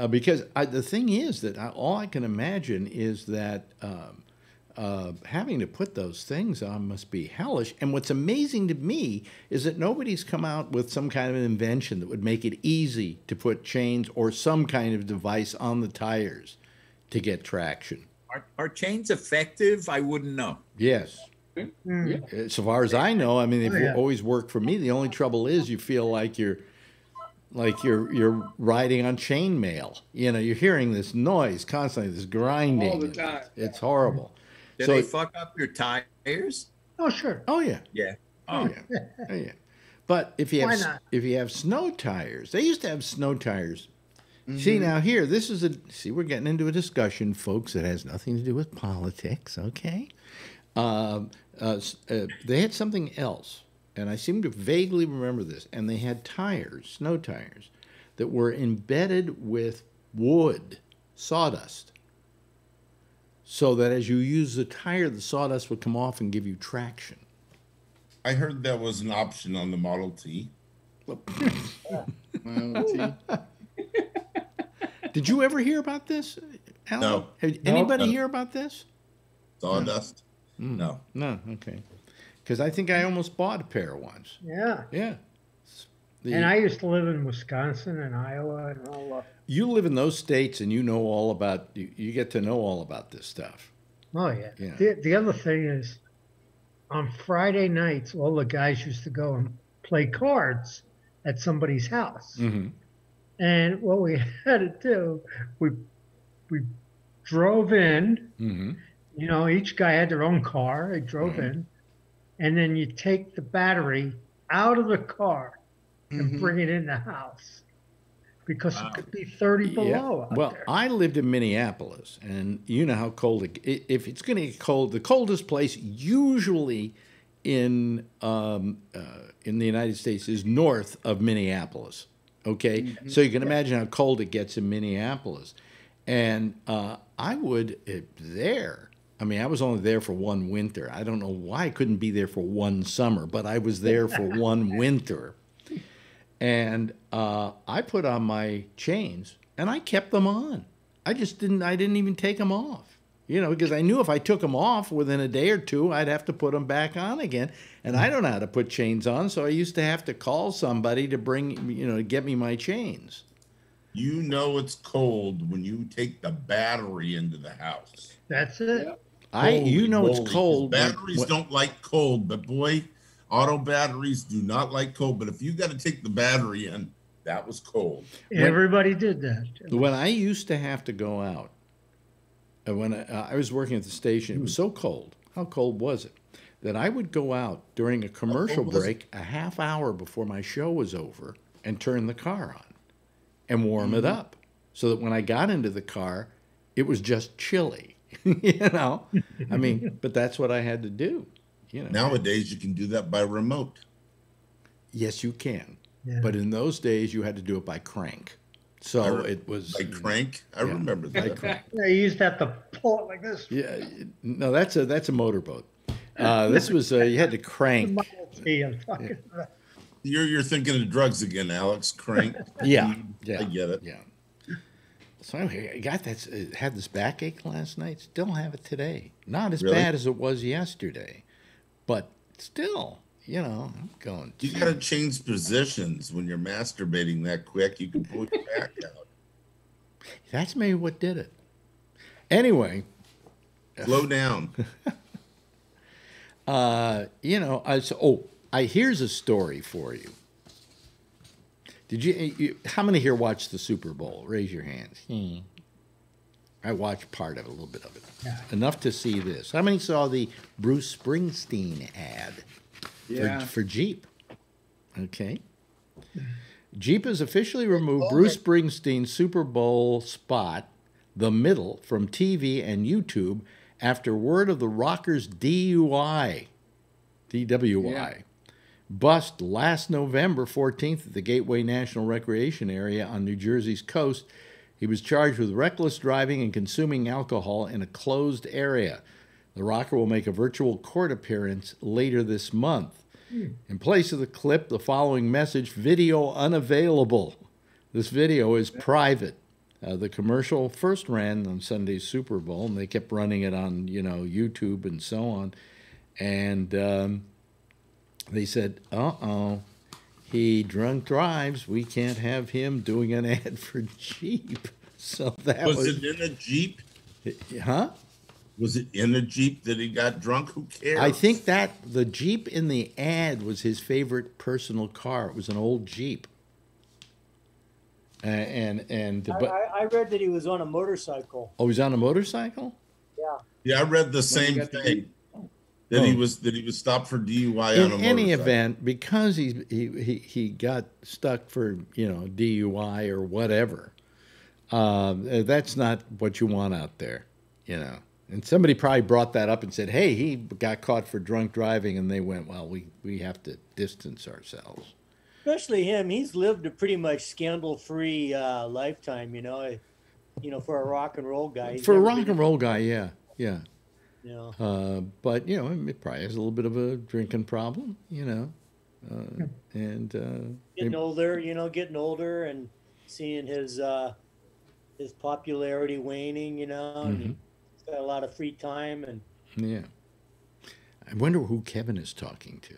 S2: Because the thing is that all I can imagine is that having to put those things on must be hellish. And what's amazing to me is that nobody's come out with some kind of an invention that would make it easy to put chains or some kind of device on the tires to get traction.
S8: Are chains effective? I wouldn't know.
S2: Yes. So far as I know, I mean, they've always worked for me. The only trouble is you feel like you're riding on chainmail. You're hearing this noise constantly, this grinding.
S4: All the time.
S2: It's horrible.
S8: Did they fuck up your tires tires?
S7: Oh, sure.
S2: Oh yeah.
S8: Yeah.
S2: Oh yeah. Oh yeah. But if you
S7: Why
S2: have
S7: not?
S2: if you have snow tires, they used to have snow tires. See now here, we're getting into a discussion, folks, that has nothing to do with politics. Okay. They had something else, and I seem to vaguely remember this. And they had tires, snow tires, that were embedded with wood, sawdust, so that as you use the tire, the sawdust would come off and give you traction.
S5: I heard that was an option on the Model T.
S2: Model T. Did you ever hear about this, Alan?
S5: No.
S2: Anybody hear about this?
S5: Sawdust? No.
S2: No, okay. Because I think I almost bought a pair once.
S7: Yeah.
S2: Yeah.
S7: And I used to live in Wisconsin and Iowa and all.
S2: You live in those states, and you know all about. You get to know all about this stuff.
S7: Oh yeah. The other thing is, on Friday nights, all the guys used to go and play cards at somebody's house.
S2: Mm-hmm.
S7: And what we had to do, we drove in.
S2: Mm-hmm.
S7: You know, each guy had their own car. They drove in, and then you take the battery out of the car and bring it in the house because it could be 30 below out
S2: well,
S7: there.
S2: I lived in Minneapolis, and you know how cold if it's going to get cold, the coldest place usually in the United States is north of Minneapolis. Okay, so you can imagine how cold it gets in Minneapolis, and I would there. I mean, I was only there for one winter. I don't know why I couldn't be there for one summer, but I was there for one winter. And I put on my chains, and I kept them on. I didn't even take them off, you know, because I knew if I took them off within a day or two, I'd have to put them back on again. And I don't know how to put chains on, so I used to have to call somebody to to get me my chains.
S5: You know it's cold when you take the battery into the house.
S7: That's it.
S5: Yep.
S2: It's cold.
S5: Batteries don't like cold, but boy, auto batteries do not like cold. But if you got to take the battery in, that was cold.
S7: Everybody did that.
S2: When I used to have to go out, when I was working at the station, it was so cold. How cold was it? That I would go out during a commercial break a half hour before my show was over and turn the car on and warm it up so that when I got into the car, it was just chilly. You know, I mean, but that's what I had to do. You know,
S5: nowadays you can do that by remote.
S2: Yes, you can. Yeah. But in those days, you had to do it by crank. So it was
S5: by crank. I remember that.
S7: Yeah, you used to have to pull it like this.
S2: Yeah, no, that's a motorboat. This was you had to crank.
S5: You're thinking of drugs again, Alex. Crank.
S2: Yeah,
S5: I get it.
S2: Yeah. So I got that. Had this backache last night. Still have it today. Not as bad as it was yesterday, but still, you know, I'm going.
S5: You got to change positions when you're masturbating that quick. You can pull your back out.
S2: That's maybe what did it. Anyway,
S5: slow down.
S2: You know, here's a story for you. Did you how many here watched the Super Bowl? Raise your hands. I watched part of it, a little bit of it. Yeah. Enough to see this. How many saw the Bruce Springsteen ad for Jeep? Okay. Jeep has officially removed Bruce Springsteen's Super Bowl spot, The Middle, from TV and YouTube after word of the rocker's DWI bust last November 14th at the Gateway National Recreation Area on New Jersey's coast. He was charged with reckless driving and consuming alcohol in a closed area. The rocker will make a virtual court appearance later this month. In place of the clip, the following message: video unavailable. This video is private. The commercial first ran on Sunday's Super Bowl, and they kept running it on, YouTube and so on. And they said, he drunk drives. We can't have him doing an ad for Jeep. So that was
S5: it in a Jeep?
S2: Huh?
S5: Was it in a Jeep that he got drunk? Who cares?
S2: I think that the Jeep in the ad was his favorite personal car. It was an old Jeep.
S10: I read that he was on a motorcycle.
S2: Oh, he's on a motorcycle?
S10: Yeah.
S5: Yeah, I read the same thing. that he was stopped for DUI on a motorcycle.
S2: In any event, because he got stuck for DUI or whatever, that's not what you want out there, And somebody probably brought that up and said, "Hey, he got caught for drunk driving," and they went, "Well, we have to distance ourselves."
S10: Especially him. He's lived a pretty much scandal-free lifetime, for a rock and roll guy.
S2: For a rock and roll guy, yeah.
S10: Yeah.
S2: But it probably has a little bit of a drinking problem, and
S10: getting older, and seeing his popularity waning, and he's got a lot of free time, and
S2: yeah. I wonder who Kevin is talking to.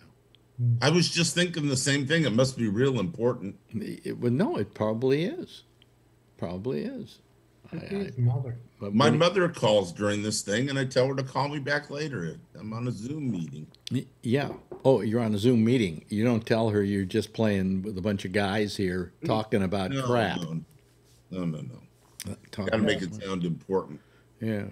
S5: I was just thinking the same thing. It must be real important.
S2: No, it probably is. Probably is.
S7: His mother.
S5: But my mother calls during this thing, and I tell her to call me back later. I'm on a Zoom meeting.
S2: Yeah. Oh, you're on a Zoom meeting. You don't tell her you're just playing with a bunch of guys here talking about crap.
S5: No. Got to make it sound important.
S2: Yeah.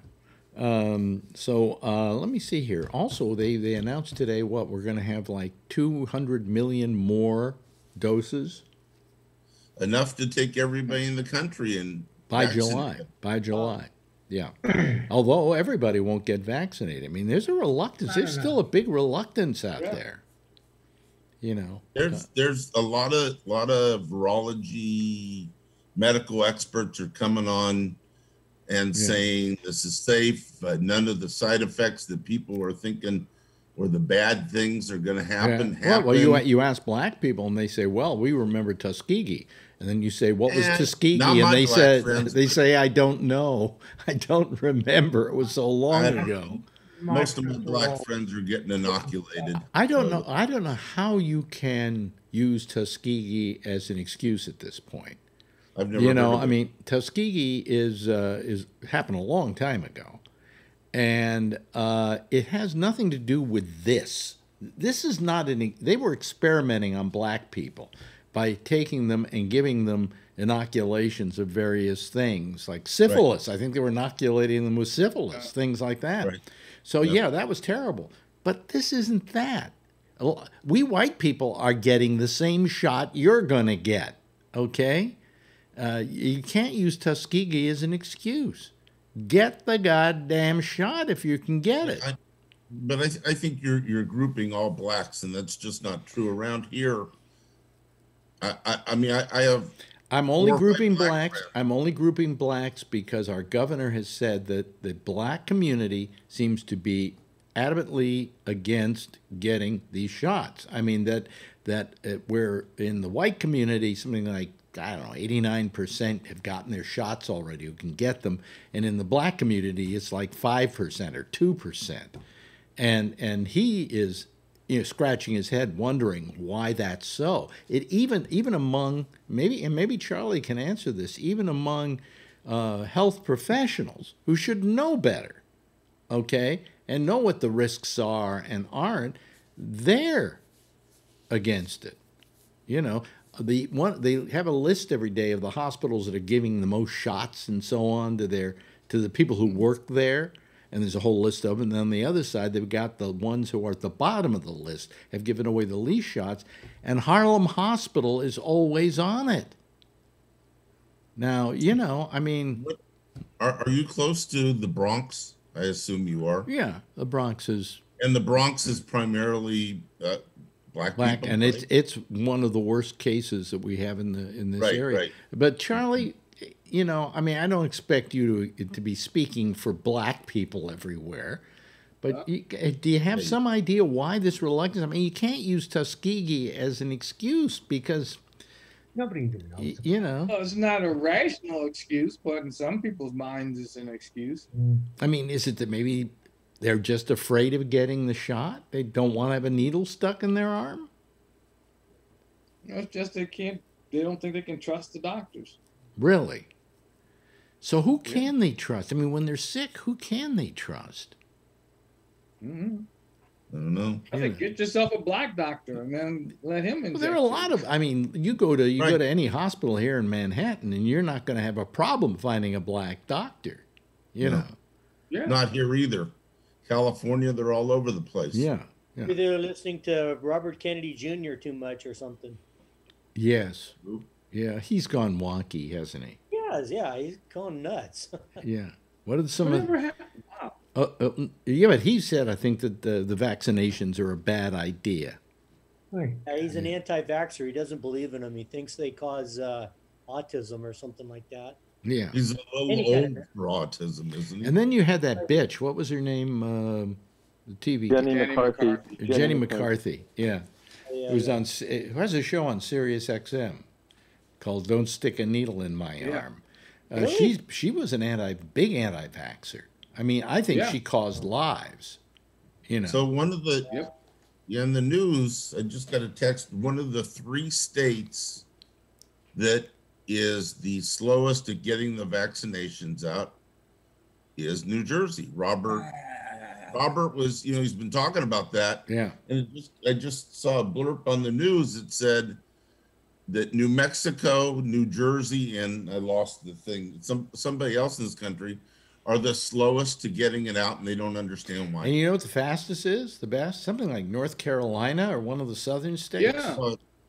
S2: So let me see here. Also, they announced today we're going to have like 200 million more doses.
S5: Enough to take everybody in the country and
S2: by July. Yeah. Although everybody won't get vaccinated. I mean, there's a reluctance. There's still a big reluctance out there.
S5: There's a lot of virology medical experts are coming on and saying this is safe. None of the side effects that people are thinking or the bad things are going to happen.
S2: Well, you ask black people and they say, "Well, we remember Tuskegee." And then you say, "What was Tuskegee?" And they say, "I don't know. I don't remember. It was so long ago."
S5: Most of my black friends are getting inoculated.
S2: I don't know. I don't know how you can use Tuskegee as an excuse at this point.
S5: I've never heard of it.
S2: I mean, Tuskegee is happened a long time ago, and it has nothing to do with this. This is not they were experimenting on black people by taking them and giving them inoculations of various things, like syphilis. Right. I think they were inoculating them with syphilis, things like that. Right. So, yeah, that was terrible. But this isn't that. We white people are getting the same shot you're going to get, okay? You can't use Tuskegee as an excuse. Get the goddamn shot if you can get it.
S5: But I think you're grouping all blacks, and that's just not true around here.
S2: I'm only grouping blacks. I'm only grouping blacks because our governor has said that the black community seems to be adamantly against getting these shots. I mean that where in the white community something like 89% have gotten their shots already who can get them, and in the black community it's like 5% or 2%, and he is scratching his head, wondering why that's so. It even among maybe Charlie can answer this. Even among health professionals who should know better, okay, and know what the risks are and aren't, they're against it. They have a list every day of the hospitals that are giving the most shots and so on to the people who work there. And there's a whole list of them. And then on the other side, they've got the ones who are at the bottom of the list, have given away the least shots. And Harlem Hospital is always on it. Now, I mean...
S5: Are you close to the Bronx? I assume you are.
S2: Yeah, the Bronx is...
S5: And the Bronx is primarily black people,
S2: and
S5: right?
S2: it's one of the worst cases that we have in this area. Right. But Charlie... I mean, I don't expect you to be speaking for black people everywhere, but do you have some idea why this reluctance? I mean, you can't use Tuskegee as an excuse because
S7: nobody knows.
S4: Well, it's not a rational excuse, but in some people's minds, it's an excuse.
S2: I mean, is it that maybe they're just afraid of getting the shot? They don't want to have a needle stuck in their arm?
S4: It's just they don't think they can trust the doctors.
S2: Really? So who can they trust? I mean, when they're sick, who can they trust?
S5: I don't know.
S4: I think get yourself a black doctor and then let him inject.
S2: Well, there are a lot of. I mean, you go to any hospital here in Manhattan, and you're not going to have a problem finding a black doctor.
S5: Yeah. Not here either. California, they're all over the place.
S2: Yeah.
S10: Maybe they're listening to Robert Kennedy Jr. too much or something.
S2: Yes. Yeah, he's gone wonky, hasn't he?
S10: Yeah, he's gone nuts.
S2: Yeah. What are some of?
S4: Wow.
S2: Yeah, but he said, I think that the vaccinations are a bad idea.
S10: Yeah, he's an anti-vaxxer. He doesn't believe in them. He thinks they cause autism or something like that.
S2: Yeah.
S5: He's a little old for autism, isn't he?
S2: And then you had that bitch. What was her name? The TV.
S12: Jenny McCarthy.
S2: Jenny McCarthy. Yeah.
S10: Yeah,
S2: Who was on? Who has a show on Sirius XM called "Don't Stick a Needle in My Arm."
S10: Really?
S2: She was an big anti-vaxxer. I mean, I think she caused lives. You know.
S5: So one of the in the news, I just got a text. One of the 3 states that is the slowest at getting the vaccinations out is New Jersey. Robert was, he's been talking about that.
S2: Yeah.
S5: And I just saw a blurb on the news that said that New Mexico, New Jersey, and I lost the thing. Somebody else in this country are the slowest to getting it out, and they don't understand why.
S2: And you know what the fastest is? The best? Something like North Carolina or one of the southern states.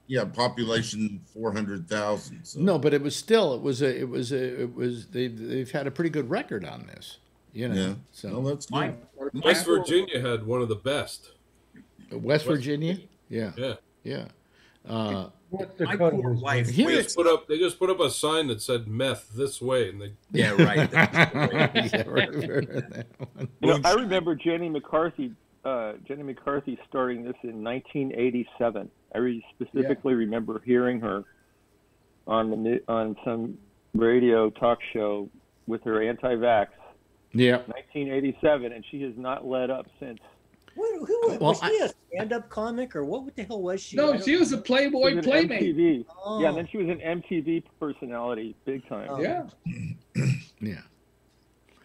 S5: Yeah. Population 400,000. So.
S2: No, but it was still they've had a pretty good record on this. You know.
S5: Yeah.
S2: So
S5: well, that's good.
S9: West Virginia had one of the best.
S2: West Virginia? Yeah.
S9: Yeah.
S2: Yeah.
S8: My poor wife.
S9: They just put up a sign that said "meth this way," and they.
S8: Yeah, right.
S12: I remember Jenny McCarthy starting this in 1987. I specifically remember hearing her on some radio talk show with her anti-vax.
S2: Yeah.
S12: 1987, and she has not let up since.
S10: Was she a stand-up comic, or what the hell was she?
S4: No, she was a Playboy playmate.
S12: MTV. Oh. Yeah, and then she was an MTV personality, big time.
S4: Oh. Yeah.
S2: Yeah.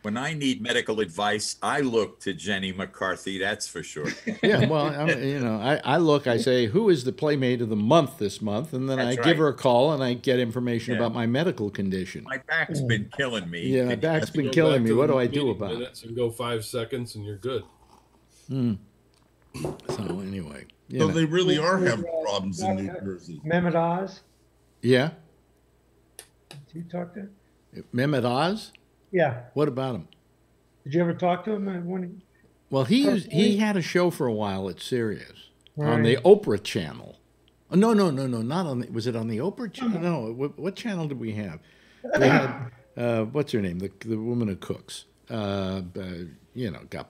S8: When I need medical advice, I look to Jenny McCarthy. That's for sure.
S2: Yeah, well, I say, who is the Playmate of the Month this month? And then I give her a call and I get information about my medical condition.
S8: My back's been killing me.
S2: Yeah, my back's been killing me. What do I do about it?
S9: And go 5 seconds and you're good.
S2: So anyway.
S5: So they really are having problems in New Jersey.
S7: Mehmet Oz?
S2: Yeah.
S7: Did you talk to him?
S2: Mehmet Oz?
S7: Yeah.
S2: What about him?
S7: Did you ever talk to him?
S2: Well, he had a show for a while at Sirius on the Oprah channel. Oh, no, not on. Was it on the Oprah channel? No. What channel did we have? We had what's her name? The woman who cooks. Got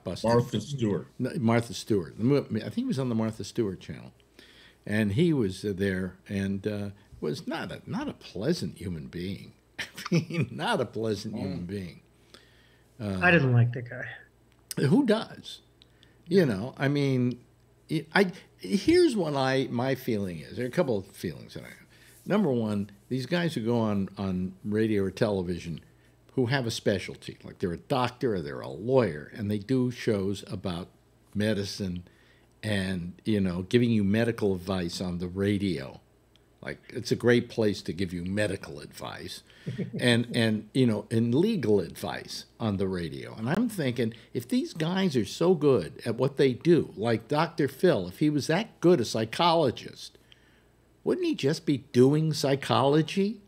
S2: busted.
S5: Martha Stewart.
S2: Martha Stewart. I think he was on the Martha Stewart channel, and he was there and was not a pleasant human being. I mean, not a pleasant human being.
S7: I didn't like the guy.
S2: Who does? I mean, here's what my feeling is. There are a couple of feelings that I have. Number one, these guys who go on radio or television who have a specialty, like they're a doctor or they're a lawyer, and they do shows about medicine and, giving you medical advice on the radio. Like, it's a great place to give you medical advice and legal advice on the radio. And I'm thinking, if these guys are so good at what they do, like Dr. Phil, if he was that good a psychologist, wouldn't he just be doing psychology?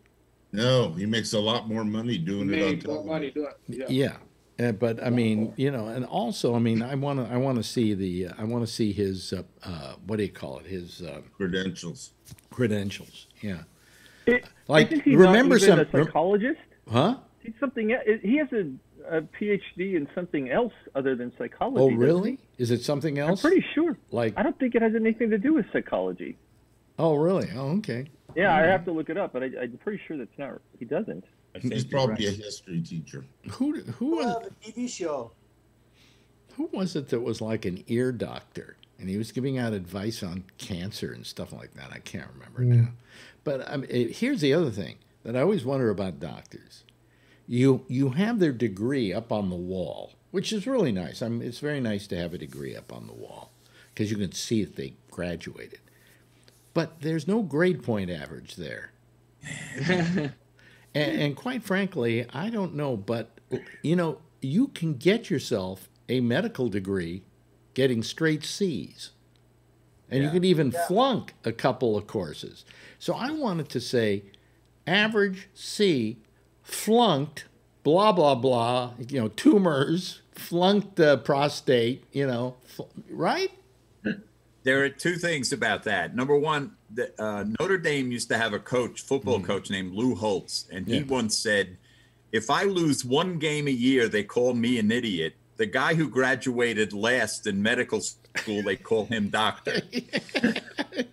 S5: No, he makes a lot more money doing it on television.
S2: Yeah. But I mean, and also, I mean, I want to see his what do you call it? His
S5: credentials.
S2: Credentials, yeah.
S12: Isn't he
S2: remember
S12: not even a psychologist?
S2: Huh?
S12: He's something. He has a PhD in something else other than psychology.
S2: Oh, really? Is it something else?
S12: I'm pretty sure.
S2: Like,
S12: I don't think it has anything to do with psychology.
S2: Oh, really? Oh, okay.
S12: Yeah, I have to look it up, but I'm pretty sure that's not. He doesn't.
S5: He's probably a history teacher.
S2: Who was
S10: the TV show?
S2: Who was it that was like an ear doctor, and he was giving out advice on cancer and stuff like that? I can't remember now. But here's the other thing that I always wonder about doctors. You have their degree up on the wall, which is really nice. It's very nice to have a degree up on the wall because you can see that they graduated. But there's no grade point average there. And quite frankly, I don't know, but you can get yourself a medical degree getting straight C's. And you could even flunk a couple of courses. So I wanted to say average C, flunked, blah, blah, blah, tumors, flunked prostate, right?
S8: There are two things about that. Number one, Notre Dame used to have a football coach named Lou Holtz, and he once said, if I lose one game a year, they call me an idiot. The guy who graduated last in medical school, they call him doctor.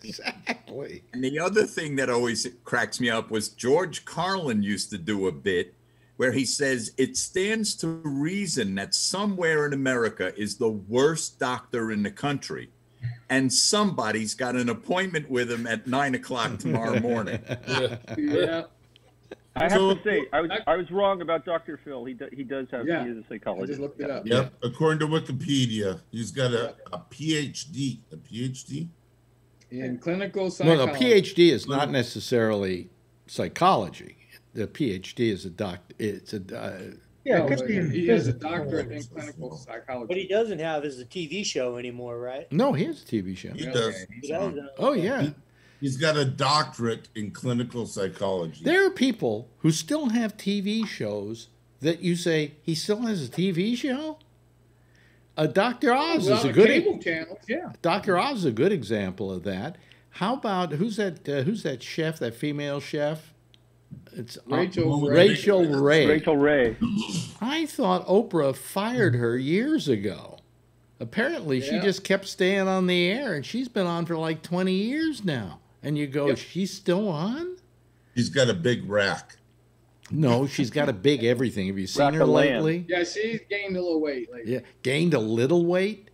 S2: Exactly.
S8: And the other thing that always cracks me up was George Carlin used to do a bit where he says, it stands to reason that somewhere in America is the worst doctor in the country. And somebody's got an appointment with him at 9 o'clock tomorrow morning.
S4: Yeah.
S12: I have to say, I was wrong about Dr. Phil. He does have, he is a psychologist.
S4: I just looked it up.
S5: Yep. According to Wikipedia, he's got a PhD. A PhD?
S4: In clinical psychology.
S2: Well, a PhD is not necessarily psychology. The PhD is a doctor. It's a
S4: he is a doctorate in clinical psychology.
S10: What he doesn't have is a TV show anymore, right?
S2: No, he has a TV show.
S5: He does.
S10: He does.
S2: Oh, yeah.
S5: He's got a doctorate in clinical psychology.
S2: There are people who still have TV shows that you say, he still has a TV show? Dr. Oz is a good
S4: cable channels, yeah.
S2: Dr. Oz is a good example of that. How about who's that chef, that female chef? It's
S4: Rachel
S2: Ray.
S12: Rachel Ray.
S2: I thought Oprah fired her years ago. Apparently, she just kept staying on the air, and she's been on for like 20 years now. And you go, she's still on?
S5: She's got a big rack.
S2: No, she's got a big everything. Have you seen her lately?
S4: Yeah, she's gained a little weight lately.
S2: Yeah, gained a little weight?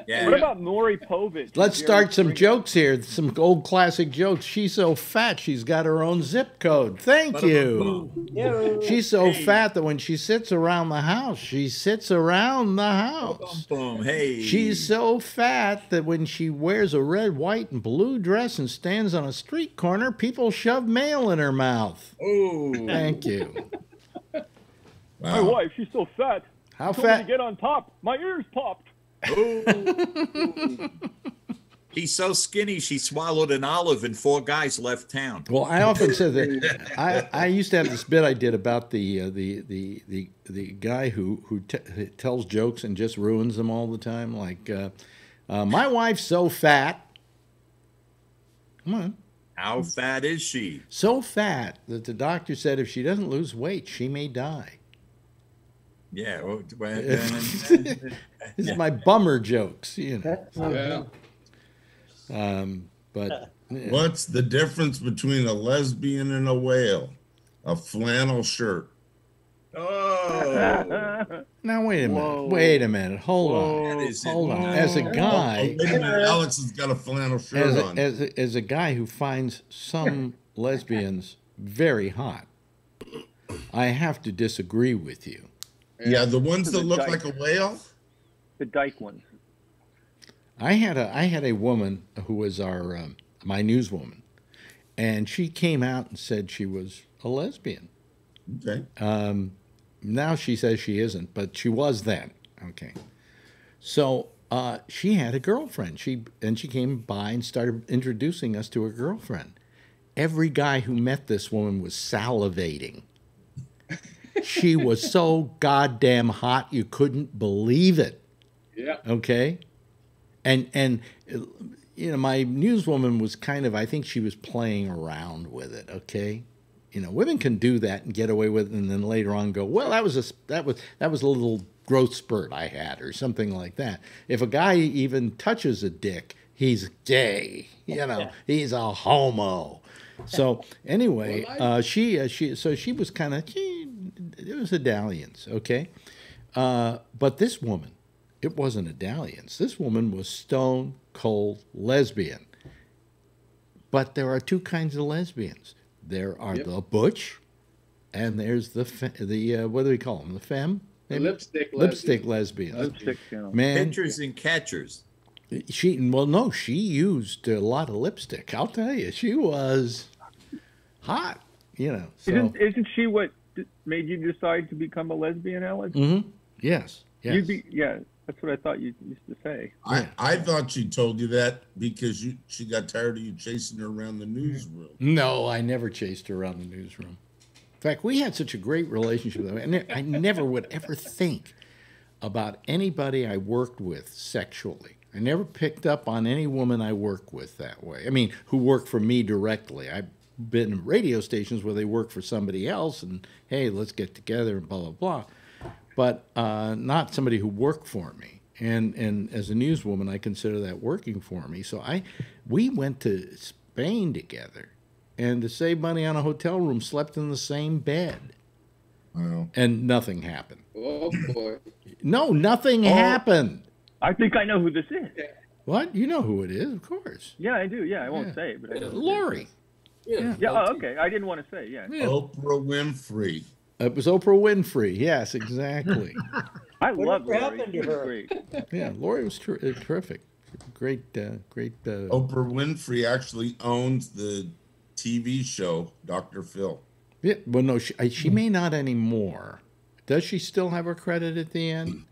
S12: Yeah. What about Maury Povich?
S2: Let's start some jokes here, some old classic jokes. She's so fat, she's got her own zip code. Thank you. She's so fat that when she sits around the house, she sits around the house.
S8: Hey.
S2: She's so fat that when she wears a red, white, and blue dress and stands on a street corner, people shove mail in her mouth.
S8: Oh.
S2: Thank you.
S12: Wow. My wife, she's so fat.
S2: How
S12: she told me
S2: fat?
S12: to get on top. My ears popped.
S8: He's so skinny she swallowed an olive and 4 guys left town.
S2: Well, I often said that I used to have this bit I did about the guy who tells jokes and just ruins them all the time. Like, my wife's so fat. Come on.
S8: How fat is she?
S2: So fat that the doctor said if she doesn't lose weight, she may die.
S8: Yeah. Well,
S2: This is my bummer jokes, you know.
S4: Yeah.
S2: But
S5: what's the difference between a lesbian and a whale? A flannel shirt.
S8: Oh.
S2: Now wait a minute. Wait a minute. Hold on. Hold on. As a guy,
S5: Alex has got a flannel shirt on.
S2: As a guy who finds some lesbians very hot, I have to disagree with you.
S5: Yeah, the ones that look like a whale?
S12: The dyke ones.
S2: I had a woman who was my newswoman, and she came out and said she was a lesbian.
S5: Okay.
S2: Now she says she isn't, but she was then. Okay. So she had a girlfriend. She came by and started introducing us to her girlfriend. Every guy who met this woman was salivating. She was so goddamn hot you couldn't believe it.
S4: Yeah.
S2: Okay. And you know, my newswoman was kind of, I think she was playing around with it. Okay. You know, women can do that and get away with it, and then later on go, well, that was a little growth spurt I had, or something like that. If a guy even touches a dick, he's gay. You know, he's a homo. So anyway, she was kind of, it was a dalliance, okay? But this woman, it wasn't a dalliance. This woman was stone cold lesbian. But there are two kinds of lesbians. There are the butch, and there's the what do we call them? The femme?
S4: The
S2: lipstick lesbians.
S12: Lipstick, you know.
S2: Man,
S8: Pitchers and catchers.
S2: She used a lot of lipstick. I'll tell you, she was hot. You know. So.
S12: Isn't she what made you decide to become a lesbian, Alex?
S2: Mm-hmm. Yes. Yes.
S12: You'd be, yeah, that's what I thought you used to say.
S5: I thought she told you that because she got tired of you chasing her around the newsroom.
S2: No, I never chased her around the newsroom. In fact, we had such a great relationship with her, and I never would ever think about anybody I worked with sexually. I never picked up on any woman I worked with that way. I mean, who worked for me directly. I've been in radio stations where they work for somebody else, and hey, let's get together and blah, blah, blah. But not somebody who worked for me. And as a newswoman, I consider that working for me. So we went to Spain together, and to save money on a hotel room, slept in the same bed.
S5: Wow.
S2: And nothing happened.
S4: Oh boy.
S2: No, nothing happened.
S12: I think I know who this is.
S2: What? You know who it is, of course.
S12: Yeah, I do. Yeah, I won't say it, but I know.
S2: Lori.
S12: Yeah. Oh, okay. I didn't want to say. Yeah.
S5: Oprah Winfrey.
S2: It was Oprah Winfrey. Yes, exactly.
S12: I love
S10: Whatever
S12: Lori.
S10: happened to
S12: She was
S10: her?
S12: great.
S2: Yeah, Lori was terrific. Great.
S5: Oprah Winfrey actually owns the TV show Dr. Phil.
S2: Yeah. Well, no, she may not anymore. Does she still have her credit at the end?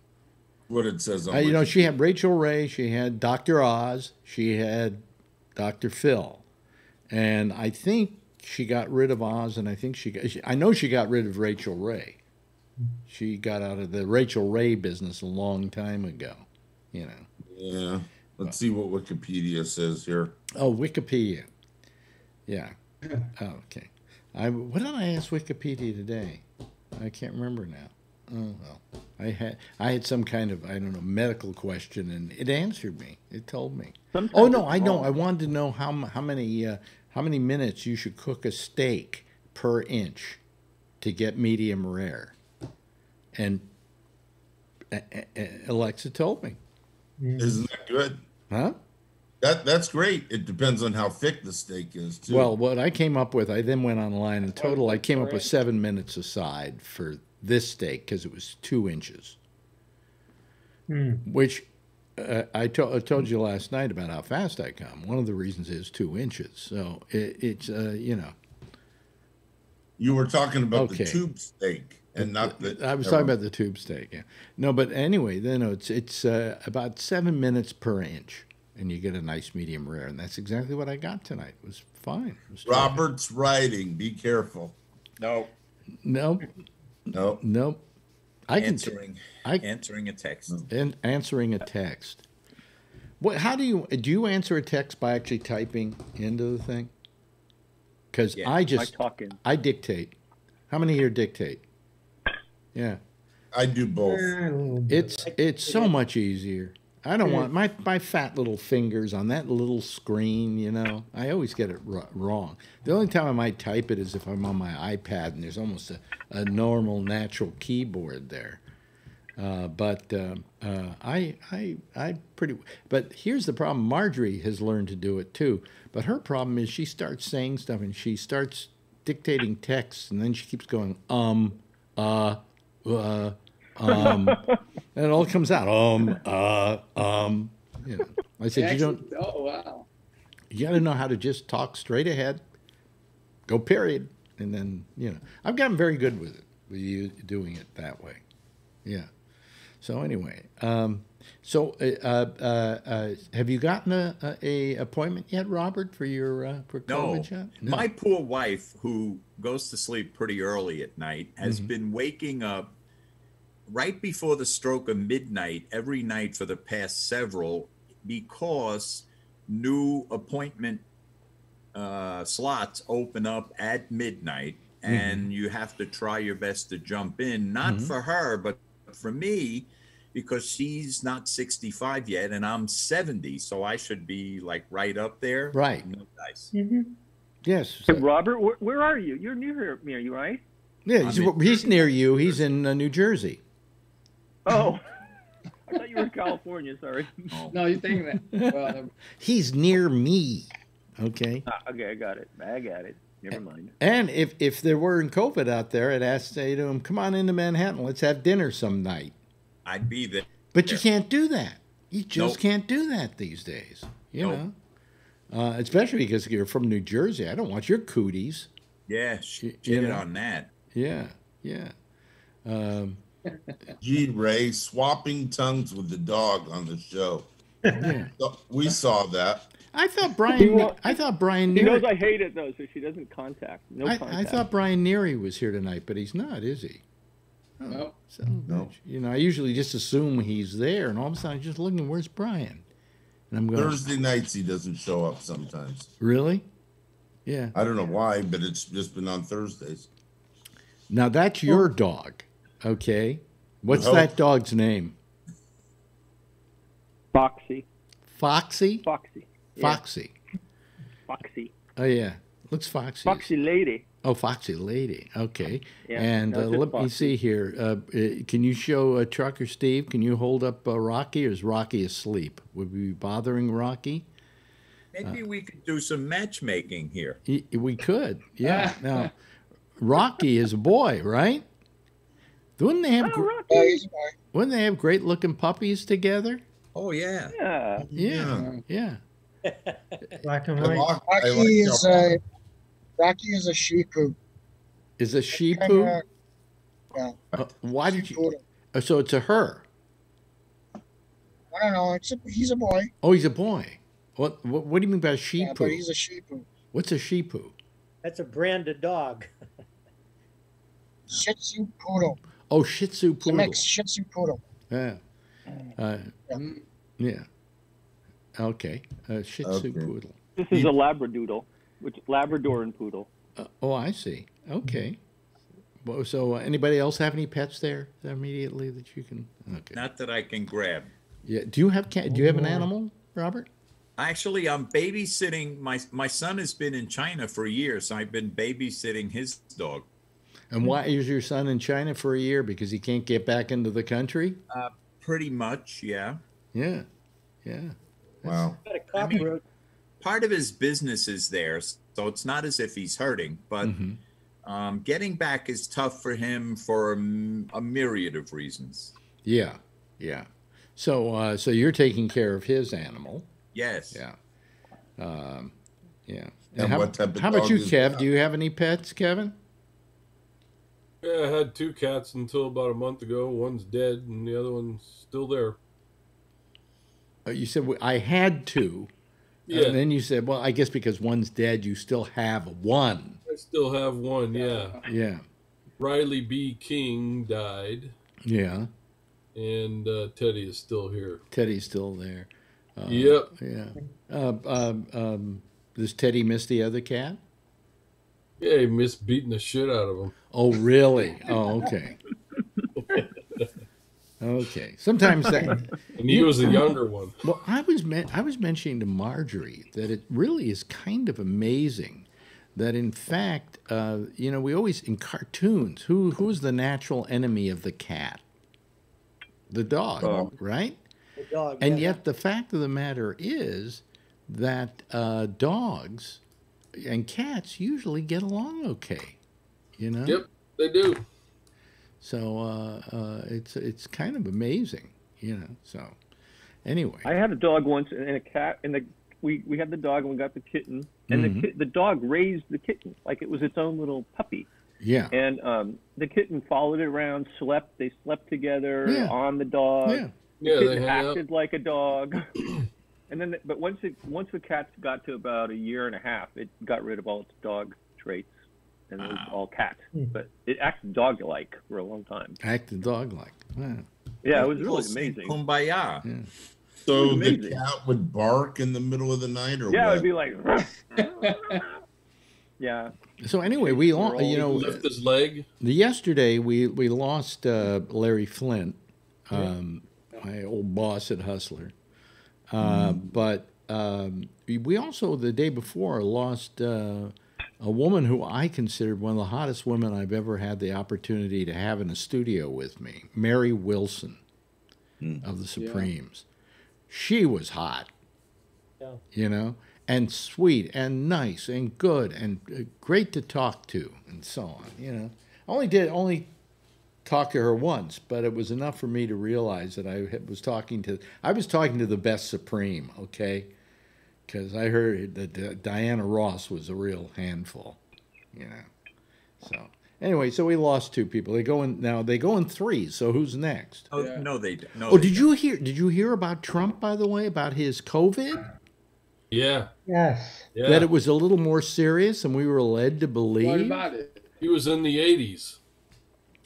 S5: What it says on
S2: You know, she had Rachel Ray, she had Dr. Oz, she had Dr. Phil. And I think she got rid of Oz, and I know she got rid of Rachel Ray. She got out of the Rachel Ray business a long time ago, you know.
S5: Yeah. Let's see what Wikipedia says here.
S2: Oh, Wikipedia. Yeah. Oh, okay. What did I ask Wikipedia today? I can't remember now. Oh, well. I had some kind of, I don't know, medical question, and it answered me. It told me.
S12: Sometimes
S2: Oh, no,
S12: it's
S2: I know.
S12: wrong.
S2: I wanted to know how many minutes you should cook a steak per inch to get medium rare. And Alexa told me.
S5: Isn't that good?
S2: Huh?
S5: That's great. It depends on how thick the steak is, too.
S2: Well, what I came up with, I then went online. In total, I came up with 7 minutes aside for this steak because it was 2 inches. Which I told you last night about how fast I come. One of the reasons is 2 inches. So it's you know.
S5: You were talking about the tube steak and not the.
S2: I was talking about the tube steak. Yeah. No, but anyway, then it's about 7 minutes per inch, and you get a nice medium rare, and that's exactly what I got tonight. It was fine. It was
S5: Robert's writing. Be careful.
S8: No.
S2: Nope.
S5: Nope.
S2: Nope.
S8: Answering a text.
S2: And answering a text. What? How do you answer a text by actually typing into the thing? Because I dictate. How many here dictate? Yeah.
S5: I do both.
S2: It's so much easier. I don't want my fat little fingers on that little screen, you know. I always get it wrong. The only time I might type it is if I'm on my iPad and there's almost a normal, natural keyboard there. But here's the problem. Marjorie has learned to do it too. But her problem is she starts saying stuff and she starts dictating text and then she keeps going, and it all comes out. You know. I said, you don't.
S4: Oh wow.
S2: You got to know how to just talk straight ahead, go period, and then I've gotten very good with it, with you doing it that way. Yeah. So anyway, have you gotten a appointment yet, Robert, for your for COVID shot?
S8: No. My poor wife, who goes to sleep pretty early at night, has been waking up right before the stroke of midnight every night for the past several, because new appointment slots open up at midnight, and you have to try your best to jump in. Not for her, but for me, because she's not 65 yet, and I'm 70, so I should be like right up there.
S2: Right.
S8: No dice.
S2: Yes.
S12: Hey, Robert, where are you? You're near me, are you right?
S2: Yeah, he's near you. He's in New Jersey.
S12: Oh, I thought you were in California. Sorry.
S4: No, you're thinking that. Well,
S2: he's near me. Okay.
S12: Okay, I got it. Never mind.
S2: And if there weren't COVID out there, I'd say to him, "Come on into Manhattan. Let's have dinner some night."
S8: I'd be there.
S2: But you can't do that. You just can't do that these days. You know, especially because you're from New Jersey. I don't want your cooties.
S8: Yeah, shit on that.
S2: Yeah, yeah.
S5: G. Ray swapping tongues with the dog on the show.
S2: Yeah.
S5: So we saw that.
S2: I thought Brian.
S12: She
S2: Neary,
S12: knows I hate it though, so she doesn't contact. No contact.
S2: I thought Brian Neary was here tonight, but he's not, is he? Oh,
S4: no.
S2: So, no. You know, I usually just assume he's there, and all of a sudden I'm just looking, where's Brian? And I'm going,
S5: Thursday nights he doesn't show up sometimes.
S2: Really? Yeah.
S5: I don't know why, but it's just been on Thursdays.
S2: Now that's your dog, okay? What's that dog's name?
S12: Foxy.
S2: Foxy?
S12: Foxy. Yeah.
S2: Foxy.
S12: Foxy.
S2: Oh, yeah. Looks foxy.
S12: Foxy lady.
S2: Oh, Foxy Lady. Okay.
S12: Yeah,
S2: and
S12: no,
S2: let
S12: Foxy.
S2: me see here. Can you show Trucker Steve? Can you hold up Rocky, or is Rocky asleep? Would we be bothering Rocky?
S8: Maybe we could do some matchmaking here.
S2: We could. Yeah. Now, Rocky is a boy, right? Wouldn't they have? Wouldn't they have great-looking puppies together?
S8: Oh yeah.
S2: Yeah.
S7: Black and white.
S11: Rocky is a Shih Tzu.
S2: Is a Shih Tzu?
S11: Yeah.
S2: Why did you? So it's a her.
S11: I don't know. He's a boy.
S2: Oh, he's a boy. What do you mean by a Shih Tzu?
S11: But he's a Shih Tzu.
S2: What's a Shih Tzu?
S10: That's a branded dog.
S11: Shih Tzu poodle.
S2: Oh, Shih Tzu poodle.
S11: It's a mix Shih Tzu poodle.
S2: Yeah. Yeah. Okay. Shih Tzu poodle.
S12: This is a Labradoodle, which Labrador and poodle.
S2: Oh, I see. Okay. Well, so anybody else have any pets there immediately that you can? Okay.
S8: Not that I can grab.
S2: Yeah. Do you have an animal, Robert?
S8: Actually, I'm babysitting. My son has been in China for years. So I've been babysitting his dog.
S2: And why is your son in China for a year? Because he can't get back into the country?
S8: Pretty much, yeah.
S2: Yeah.
S5: Wow.
S8: I mean, part of his business is there, so it's not as if he's hurting. But getting back is tough for him for a myriad of reasons.
S2: Yeah. So you're taking care of his animal.
S8: Yes.
S2: Yeah. Yeah.
S5: And
S2: how about you, Kev? Do you have any pets, Kevin?
S9: Yeah, I had 2 cats until about a month ago. One's dead, and the other one's still there.
S2: You said I had 2.
S9: Yeah.
S2: And then you said, well, I guess because one's dead, you still have one.
S9: I still have one, yeah.
S2: Yeah.
S9: Riley B. King died.
S2: Yeah.
S9: And Teddy is still here.
S2: Teddy's still there.
S9: Yep.
S2: Yeah. Does Teddy miss the other cat?
S9: Yeah, he missed beating the shit out of him.
S2: Oh, really? Oh, okay. Okay. Sometimes that.
S9: And he was the younger one.
S2: Well, I was mentioning to Marjorie that it really is kind of amazing that, in fact, we always in cartoons, who's the natural enemy of the cat? The dog, right?
S10: The dog.
S2: And yet, the fact of the matter is that dogs and cats usually get along okay.
S9: Yep, they do.
S2: So it's kind of amazing, So anyway,
S12: I had a dog once and a cat, and we had the dog and we got the kitten, and the dog raised the kitten like it was its own little puppy.
S2: Yeah.
S12: And the kitten followed it around, slept. They slept together on the dog.
S2: Yeah.
S12: The kitten acted like a dog. And then, but once the cat got to about a year and a half, it got rid of all its dog traits. And it was all cat, but it acted dog-like for a long time.
S2: Acted dog-like. Wow.
S12: Yeah, it was really amazing.
S8: Kumbaya.
S2: Yeah.
S5: So the cat would bark in the middle of the night, or
S12: yeah,
S5: what?
S12: It'd be like, yeah.
S2: So anyway, we
S9: lift his leg.
S2: Yesterday we lost Larry Flint, my old boss at Hustler, but we also the day before lost. A woman who I considered one of the hottest women I've ever had the opportunity to have in a studio with me, Mary Wilson of the Supremes. She was hot, and sweet and nice and good and great to talk to and so on. Only talked to her once, but it was enough for me to realize that I was talking to the best Supreme, okay? Because I heard that Diana Ross was a real handful, So Anyway, so we lost 2 people. They go in 3. So who's next?
S8: Oh no, they don't. No,
S2: oh, did you hear about Trump, by the way, about his COVID?
S9: Yeah.
S7: Yes.
S9: Yeah.
S2: That it was a little more serious than we were led to believe.
S4: What about it?
S9: He was in the 80s.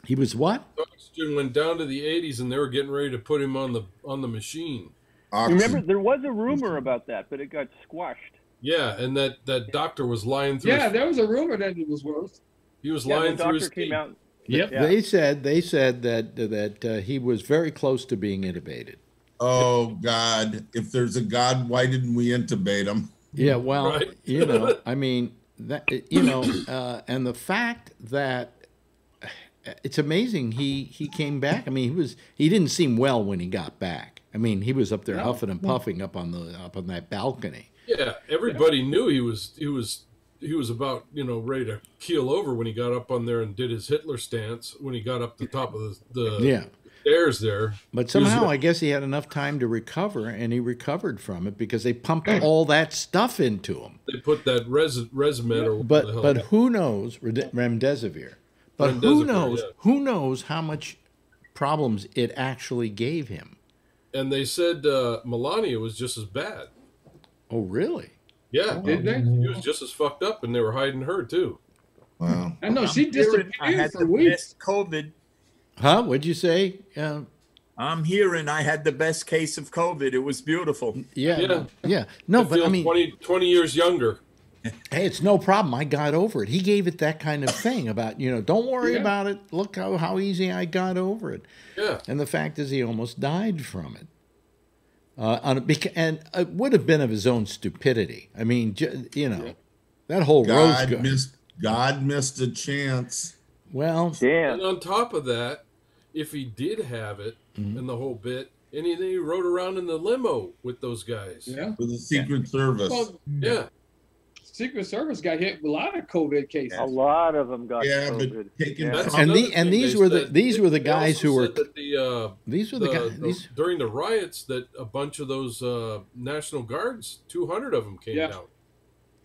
S2: He was what?
S9: Oxygen went down to the 80s, and they were getting ready to put him on the machine.
S12: Remember, there was a rumor about that, but it got squashed.
S9: Yeah, and that doctor was lying through.
S4: Yeah, there was a rumor that it was worse.
S9: He was lying through his teeth.
S2: Yep. Yeah. They said that he was very close to being intubated.
S5: Oh God! If there's a God, why didn't we intubate him?
S2: Yeah, well, right. I mean, that, and the fact that it's amazing he came back. I mean, he didn't seem well when he got back. I mean, he was up there huffing and puffing up on that balcony.
S9: Yeah, everybody knew he was about ready to keel over when he got up on there and did his Hitler stance when he got up the top of the stairs there.
S2: But somehow I guess he had enough time to recover, and he recovered from it because they pumped all that stuff into him.
S9: They put that Resmed or
S2: but who knows remdesivir? But who knows how much problems it actually gave him?
S9: And they said Melania was just as bad.
S2: Oh, really?
S9: Yeah, did they? She was just as fucked up, and they were hiding her too.
S5: Wow.
S4: I know she disappeared for weeks.
S8: COVID.
S2: Huh? What'd you say?
S8: I'm hearing I had the best case of COVID. It was beautiful.
S2: Yeah. No, but I mean,
S9: 20 years younger.
S2: Hey, it's no problem. I got over it. He gave it that kind of thing about, don't worry about it. Look how easy I got over it.
S9: Yeah.
S2: And the fact is he almost died from it. And it would have been of his own stupidity. I mean, that whole
S5: God missed a chance.
S2: Well,
S9: and on top of that, if he did have it and the whole bit, and he rode around in the limo with those guys.
S4: Yeah.
S5: With the Secret Service.
S4: Well,
S9: yeah.
S4: Secret Service got hit with a lot of COVID cases.
S12: A lot of them got COVID.
S2: And these were the guys who were
S9: during the riots that a bunch of those National Guards, 200 of them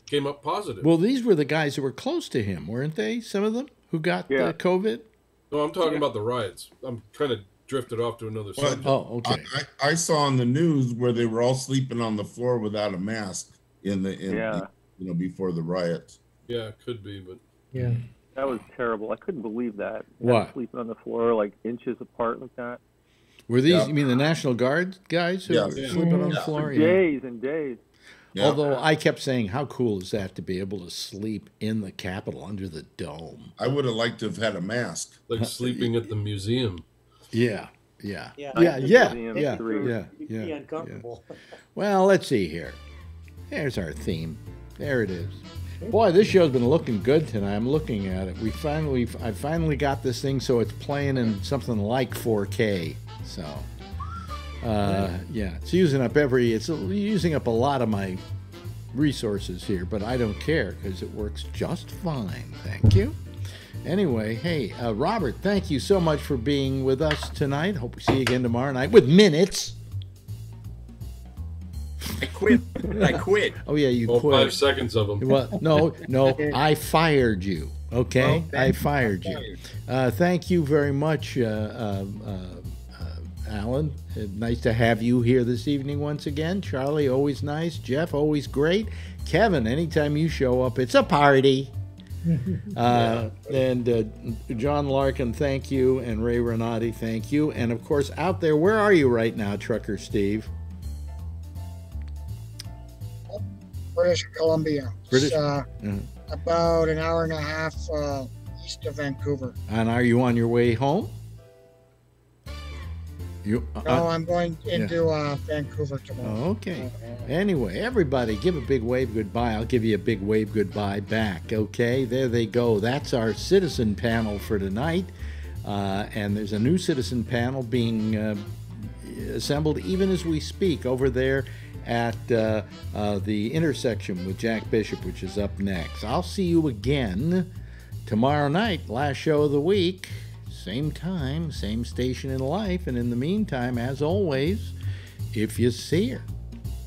S9: came up positive.
S2: Well, these were the guys who were close to him, weren't they? Some of them who got COVID.
S9: No, I'm talking about the riots. I'm kind of drifted off to another subject.
S2: Oh, okay.
S5: I saw on the news where they were all sleeping on the floor without a mask before the riots.
S9: Yeah, it could be, but
S12: that was terrible. I couldn't believe that.
S2: What?
S12: Sleeping on the floor like inches apart like that.
S2: Were these? You mean the National Guard guys who were sleeping on the floor?
S12: For days and days.
S2: Yeah. Although I kept saying, how cool is that to be able to sleep in the Capitol under the dome?
S5: I would have liked to have had a mask.
S9: Like sleeping at the museum.
S2: Yeah.
S10: Uncomfortable.
S2: Well, let's see here. There's our theme. There it is. Boy, this show's been looking good tonight. I'm looking at it. I finally got this thing so it's playing in something like 4K. So, it's using up a lot of my resources here, but I don't care because it works just fine. Thank you. Anyway, hey, Robert, thank you so much for being with us tonight. Hope we see you again tomorrow night with Minutes.
S8: I quit.
S2: Oh, yeah, you quit.
S9: 5 seconds of them.
S2: Well, no, I fired you, okay? I fired you. Thank you very much, Alan. Nice to have you here this evening once again. Charlie, always nice. Jeff, always great. Kevin, anytime you show up, it's a party. And John Larkin, thank you. And Ray Renati, thank you. And, of course, out there, where are you right now, Trucker Steve?
S11: British Columbia. It's about an hour and a half east of Vancouver.
S2: And are you on your way home?
S11: No, I'm going into Vancouver tomorrow.
S2: Okay. Anyway, everybody, give a big wave goodbye. I'll give you a big wave goodbye back. Okay, there they go. That's our citizen panel for tonight. And there's a new citizen panel being assembled even as we speak over there at the intersection with Jack Bishop, which is up next. I'll see you again tomorrow night, last show of the week. Same time, same station in life. And in the meantime, as always, if you see her,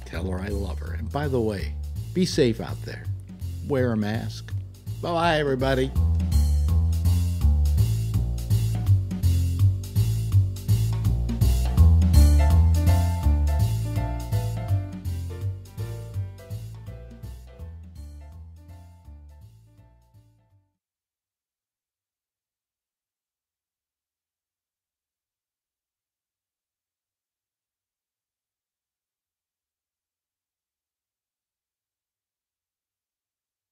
S2: tell her I love her. And by the way, be safe out there. Wear a mask. Bye-bye, everybody.